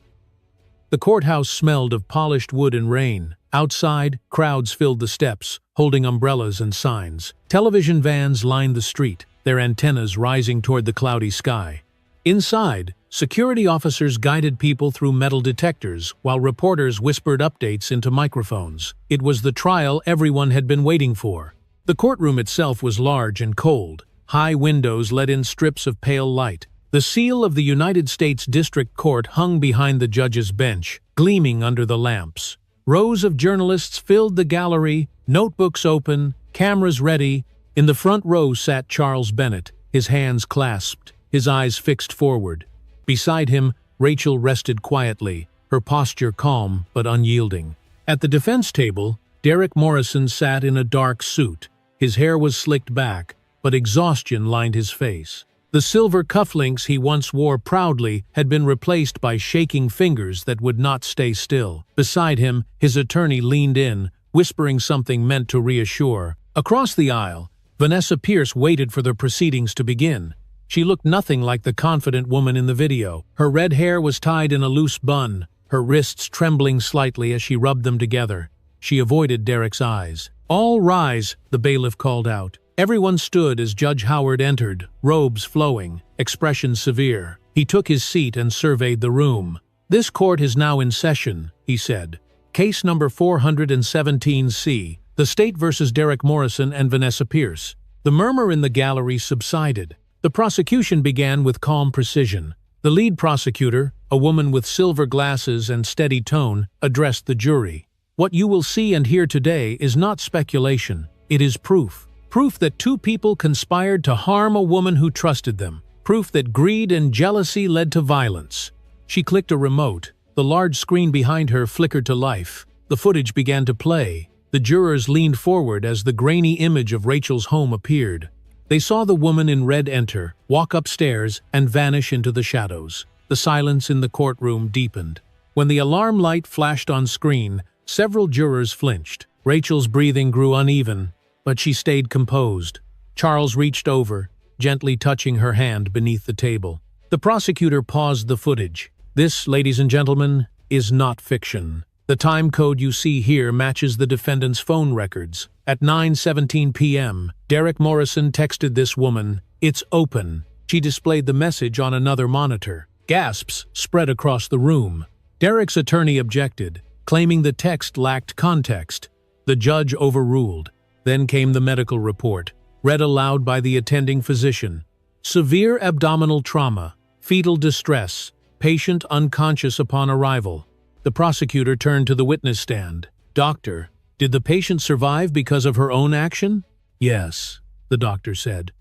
The courthouse smelled of polished wood and rain. Outside, crowds filled the steps, holding umbrellas and signs. Television vans lined the street, their antennas rising toward the cloudy sky. Inside, security officers guided people through metal detectors, while reporters whispered updates into microphones. It was the trial everyone had been waiting for. The courtroom itself was large and cold. High windows let in strips of pale light. The seal of the United States District Court hung behind the judge's bench, gleaming under the lamps. Rows of journalists filled the gallery, notebooks open, cameras ready. In the front row sat Charles Bennett, his hands clasped, his eyes fixed forward. Beside him, Rachel rested quietly, her posture calm but unyielding. At the defense table, Derek Morrison sat in a dark suit. His hair was slicked back, but exhaustion lined his face. The silver cufflinks he once wore proudly had been replaced by shaking fingers that would not stay still. Beside him, his attorney leaned in, whispering something meant to reassure. Across the aisle, Vanessa Pierce waited for the proceedings to begin. She looked nothing like the confident woman in the video. Her red hair was tied in a loose bun, her wrists trembling slightly as she rubbed them together. She avoided Derek's eyes. "All rise," the bailiff called out. Everyone stood as Judge Howard entered, robes flowing, expression severe. He took his seat and surveyed the room. "This court is now in session," he said. "Case number 417C, the state versus Derek Morrison and Vanessa Pierce." The murmur in the gallery subsided. The prosecution began with calm precision. The lead prosecutor, a woman with silver glasses and steady tone, addressed the jury. "What you will see and hear today is not speculation. It is proof. Proof that two people conspired to harm a woman who trusted them. Proof that greed and jealousy led to violence." She clicked a remote. The large screen behind her flickered to life. The footage began to play. The jurors leaned forward as the grainy image of Rachel's home appeared. They saw the woman in red enter, walk upstairs, and vanish into the shadows. The silence in the courtroom deepened. When the alarm light flashed on screen, several jurors flinched. Rachel's breathing grew uneven, but she stayed composed. Charles reached over, gently touching her hand beneath the table. The prosecutor paused the footage. "This, ladies and gentlemen, is not fiction. The time code you see here matches the defendant's phone records. At 9:17 p.m., Derek Morrison texted this woman, 'It's open.' She displayed the message on another monitor. Gasps spread across the room. Derek's attorney objected, claiming the text lacked context. The judge overruled. Then came the medical report, read aloud by the attending physician. "Severe abdominal trauma, fetal distress, patient unconscious upon arrival." The prosecutor turned to the witness stand. "Doctor, did the patient survive because of her own action?" "Yes," the doctor said.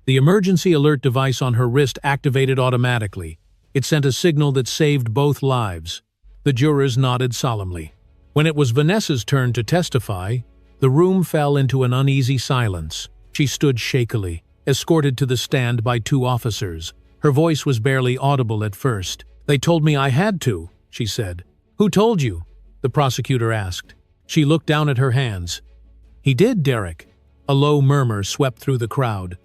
The emergency alert device on her wrist activated automatically. It sent a signal that saved both lives. The jurors nodded solemnly. When it was Vanessa's turn to testify, the room fell into an uneasy silence. She stood shakily, escorted to the stand by two officers. Her voice was barely audible at first. "They told me I had to," she said. "Who told you?" the prosecutor asked. She looked down at her hands. "He did, Derek." A low murmur swept through the crowd.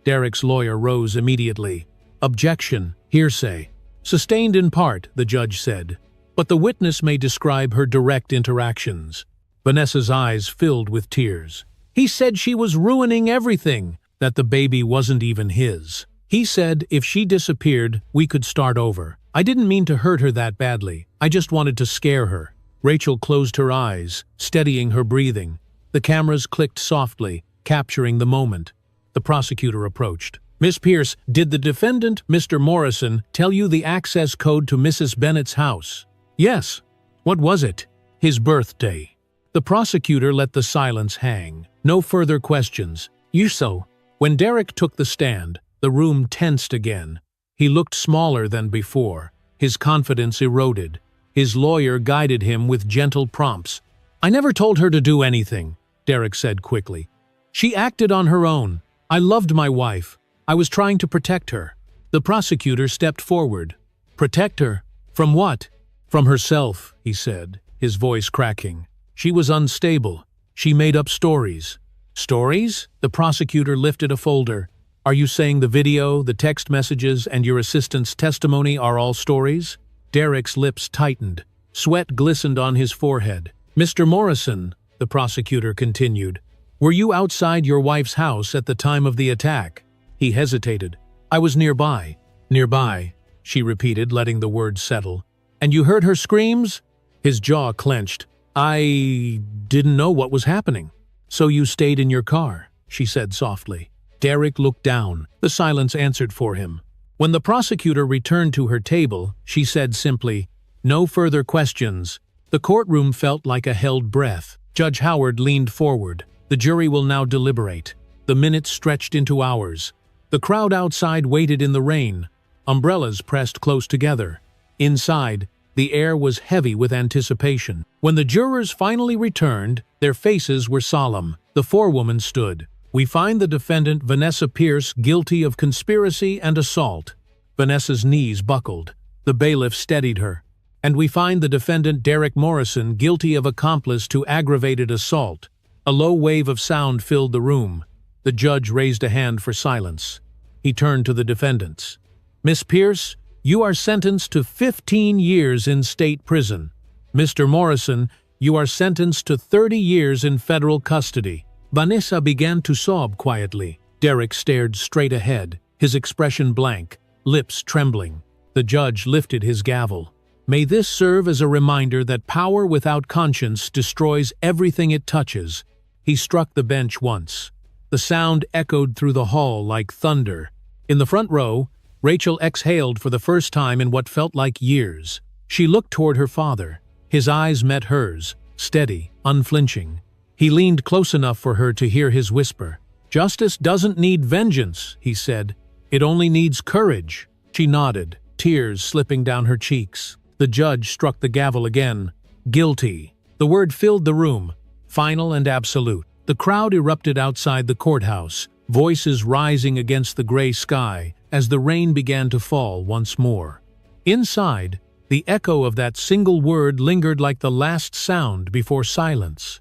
Derek's lawyer rose immediately. Objection, hearsay. Sustained in part, the judge said. But the witness may describe her direct interactions. Vanessa's eyes filled with tears. He said she was ruining everything, that the baby wasn't even his. He said if she disappeared, we could start over. I didn't mean to hurt her that badly. I just wanted to scare her. Rachel closed her eyes, steadying her breathing. The cameras clicked softly, capturing the moment. The prosecutor approached. Miss Pierce, did the defendant, Mr. Morrison, tell you the access code to Mrs. Bennett's house? Yes. What was it? His birthday. The prosecutor let the silence hang. No further questions. You so. When Derek took the stand, the room tensed again. He looked smaller than before. His confidence eroded. His lawyer guided him with gentle prompts. I never told her to do anything, Derek said quickly. She acted on her own. I loved my wife. I was trying to protect her. The prosecutor stepped forward. Protect her? From what? From herself, he said, his voice cracking. She was unstable. She made up stories. Stories? The prosecutor lifted a folder. Are you saying the video, the text messages, and your assistant's testimony are all stories? Derek's lips tightened. Sweat glistened on his forehead. Mr. Morrison, the prosecutor continued, were you outside your wife's house at the time of the attack? He hesitated. I was nearby. Nearby, she repeated, letting the words settle. And you heard her screams? His jaw clenched. I didn't know what was happening. So you stayed in your car, she said softly. Derek looked down. The silence answered for him. When the prosecutor returned to her table, she said simply, no further questions. The courtroom felt like a held breath. Judge Howard leaned forward. The jury will now deliberate. The minutes stretched into hours. The crowd outside waited in the rain. Umbrellas pressed close together. Inside, the air was heavy with anticipation. When the jurors finally returned, their faces were solemn. The forewoman stood. We find the defendant, Vanessa Pierce, guilty of conspiracy and assault. Vanessa's knees buckled. The bailiff steadied her. And we find the defendant, Derek Morrison, guilty of accomplice to aggravated assault. A low wave of sound filled the room. The judge raised a hand for silence. He turned to the defendants. Miss Pierce, you are sentenced to 15 years in state prison. Mr. Morrison, you are sentenced to 30 years in federal custody. Vanessa began to sob quietly. Derek stared straight ahead, his expression blank, lips trembling. The judge lifted his gavel. May this serve as a reminder that power without conscience destroys everything it touches. He struck the bench once. The sound echoed through the hall like thunder. In the front row, Rachel exhaled for the first time in what felt like years. She looked toward her father. His eyes met hers, steady, unflinching. He leaned close enough for her to hear his whisper. Justice doesn't need vengeance, he said. It only needs courage. She nodded, tears slipping down her cheeks. The judge struck the gavel again. Guilty. The word filled the room, final and absolute. The crowd erupted outside the courthouse, voices rising against the gray sky as the rain began to fall once more. Inside, the echo of that single word lingered like the last sound before silence.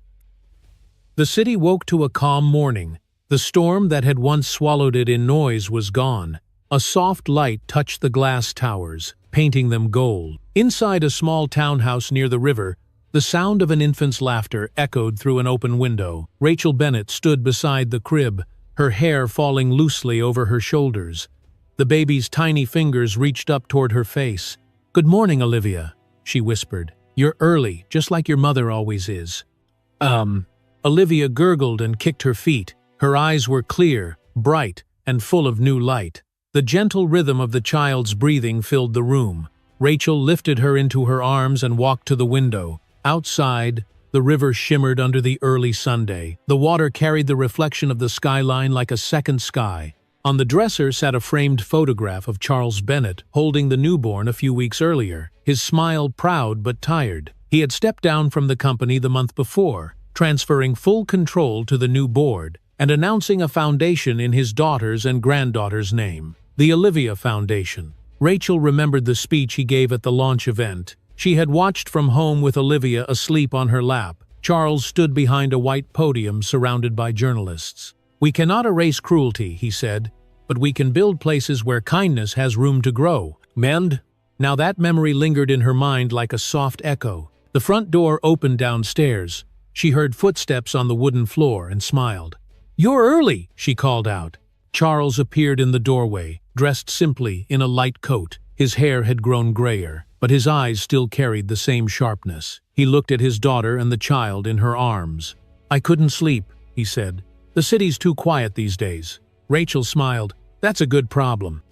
The city woke to a calm morning. The storm that had once swallowed it in noise was gone. A soft light touched the glass towers, painting them gold. Inside a small townhouse near the river, the sound of an infant's laughter echoed through an open window. Rachel Bennett stood beside the crib, her hair falling loosely over her shoulders. The baby's tiny fingers reached up toward her face. Good morning, Olivia, she whispered. You're early, just like your mother always is. Olivia gurgled and kicked her feet. Her eyes were clear, bright, and full of new light. The gentle rhythm of the child's breathing filled the room. Rachel lifted her into her arms and walked to the window. Outside, the river shimmered under the early Sunday. The water carried the reflection of the skyline like a second sky. On the dresser sat a framed photograph of Charles Bennett holding the newborn a few weeks earlier, his smile proud but tired. He had stepped down from the company the month before, transferring full control to the new board and announcing a foundation in his daughter's and granddaughter's name, the Olivia Foundation. Rachel remembered the speech he gave at the launch event. She had watched from home with Olivia asleep on her lap. Charles stood behind a white podium surrounded by journalists. We cannot erase cruelty, he said. but we can build places where kindness has room to grow. Mend? Now that memory lingered in her mind like a soft echo. The front door opened downstairs. She heard footsteps on the wooden floor and smiled. "You're early," she called out. Charles appeared in the doorway, dressed simply in a light coat. His hair had grown grayer, but his eyes still carried the same sharpness. He looked at his daughter and the child in her arms. "I couldn't sleep," he said. "The city's too quiet these days." Rachel smiled. "That's a good problem."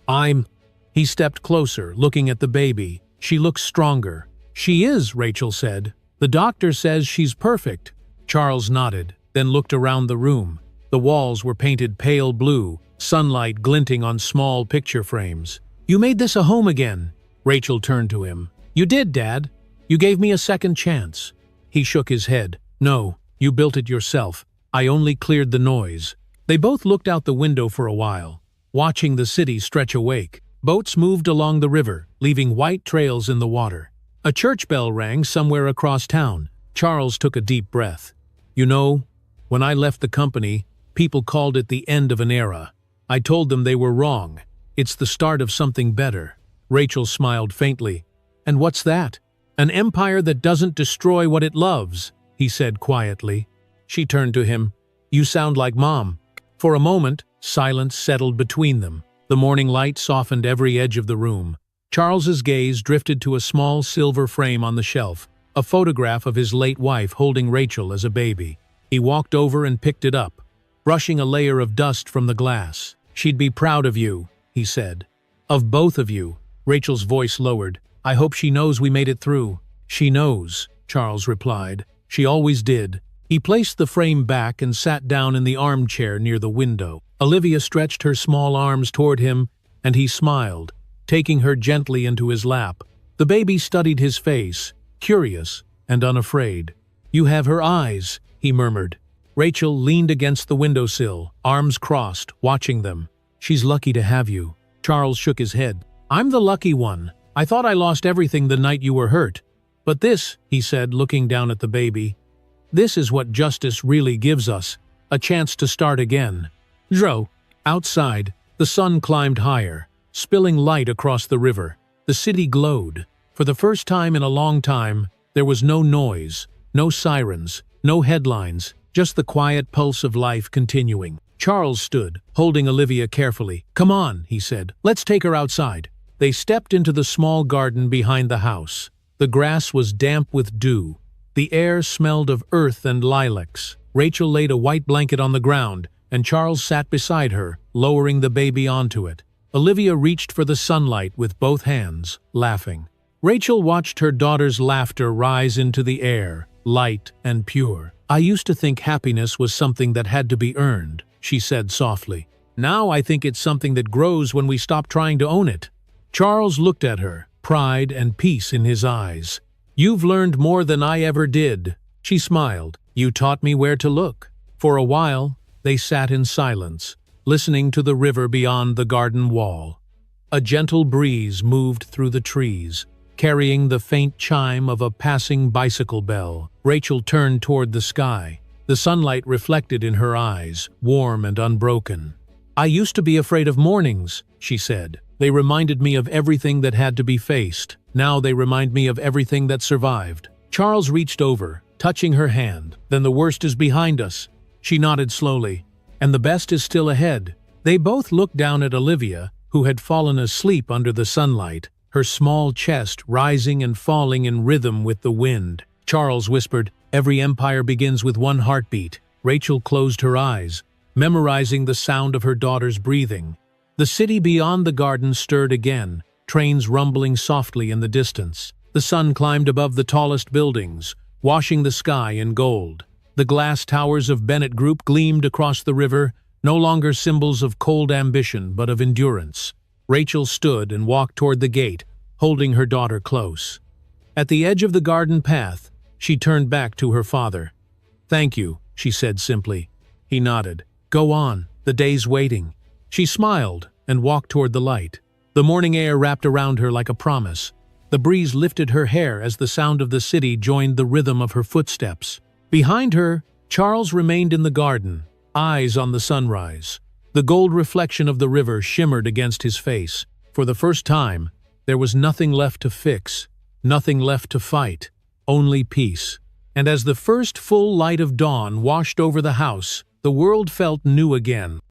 He stepped closer, looking at the baby. "She looks stronger." "She is," Rachel said. "The doctor says she's perfect." Charles nodded, then looked around the room. The walls were painted pale blue, sunlight glinting on small picture frames. "You made this a home again." Rachel turned to him. "You did, Dad. You gave me a second chance." He shook his head. "No, you built it yourself. I only cleared the noise." They both looked out the window for a while, watching the city stretch awake. Boats moved along the river, leaving white trails in the water. A church bell rang somewhere across town. Charles took a deep breath. "You know, when I left the company, people called it the end of an era. I told them they were wrong. It's the start of something better." Rachel smiled faintly. "And what's that?" "An empire that doesn't destroy what it loves," he said quietly. She turned to him. "You sound like Mom." For a moment, silence settled between them. The morning light softened every edge of the room. Charles's gaze drifted to a small silver frame on the shelf, a photograph of his late wife holding Rachel as a baby. He walked over and picked it up, brushing a layer of dust from the glass. "She'd be proud of you," he said. "Of both of you." Rachel's voice lowered. "I hope she knows we made it through." "She knows," Charles replied. "She always did." He placed the frame back and sat down in the armchair near the window. Olivia stretched her small arms toward him, and he smiled, taking her gently into his lap. The baby studied his face, curious and unafraid. "You have her eyes," he murmured. Rachel leaned against the windowsill, arms crossed, watching them. "She's lucky to have you." Charles shook his head. "I'm the lucky one. I thought I lost everything the night you were hurt. But this," he said, looking down at the baby, "this is what justice really gives us, a chance to start again." Outside, the sun climbed higher, spilling light across the river. The city glowed. For the first time in a long time, there was no noise, no sirens, no headlines, just the quiet pulse of life continuing. Charles stood, holding Olivia carefully. "Come on," he said. "Let's take her outside." They stepped into the small garden behind the house. The grass was damp with dew. The air smelled of earth and lilacs. Rachel laid a white blanket on the ground, and Charles sat beside her, lowering the baby onto it. Olivia reached for the sunlight with both hands, laughing. Rachel watched her daughter's laughter rise into the air, light and pure. "I used to think happiness was something that had to be earned," she said softly. "Now I think it's something that grows when we stop trying to own it." Charles looked at her, pride and peace in his eyes. "You've learned more than I ever did." She smiled. "You taught me where to look." For a while, they sat in silence, listening to the river beyond the garden wall. A gentle breeze moved through the trees, carrying the faint chime of a passing bicycle bell. Rachel turned toward the sky. The sunlight reflected in her eyes, warm and unbroken. "I used to be afraid of mornings," she said. "They reminded me of everything that had to be faced. Now they remind me of everything that survived." Charles reached over, touching her hand. "Then the worst is behind us." She nodded slowly. "And the best is still ahead." They both looked down at Olivia, who had fallen asleep under the sunlight, her small chest rising and falling in rhythm with the wind. Charles whispered, "Every empire begins with one heartbeat." Rachel closed her eyes, memorizing the sound of her daughter's breathing. The city beyond the garden stirred again, trains rumbling softly in the distance. The sun climbed above the tallest buildings, washing the sky in gold. The glass towers of Bennett Group gleamed across the river, no longer symbols of cold ambition but of endurance. Rachel stood and walked toward the gate, holding her daughter close. At the edge of the garden path, she turned back to her father. "Thank you," she said simply. He nodded. "Go on, the day's waiting." She smiled and walked toward the light. The morning air wrapped around her like a promise. The breeze lifted her hair as the sound of the city joined the rhythm of her footsteps. Behind her, Charles remained in the garden, eyes on the sunrise. The gold reflection of the river shimmered against his face. For the first time, there was nothing left to fix, nothing left to fight, only peace. And as the first full light of dawn washed over the house, the world felt new again.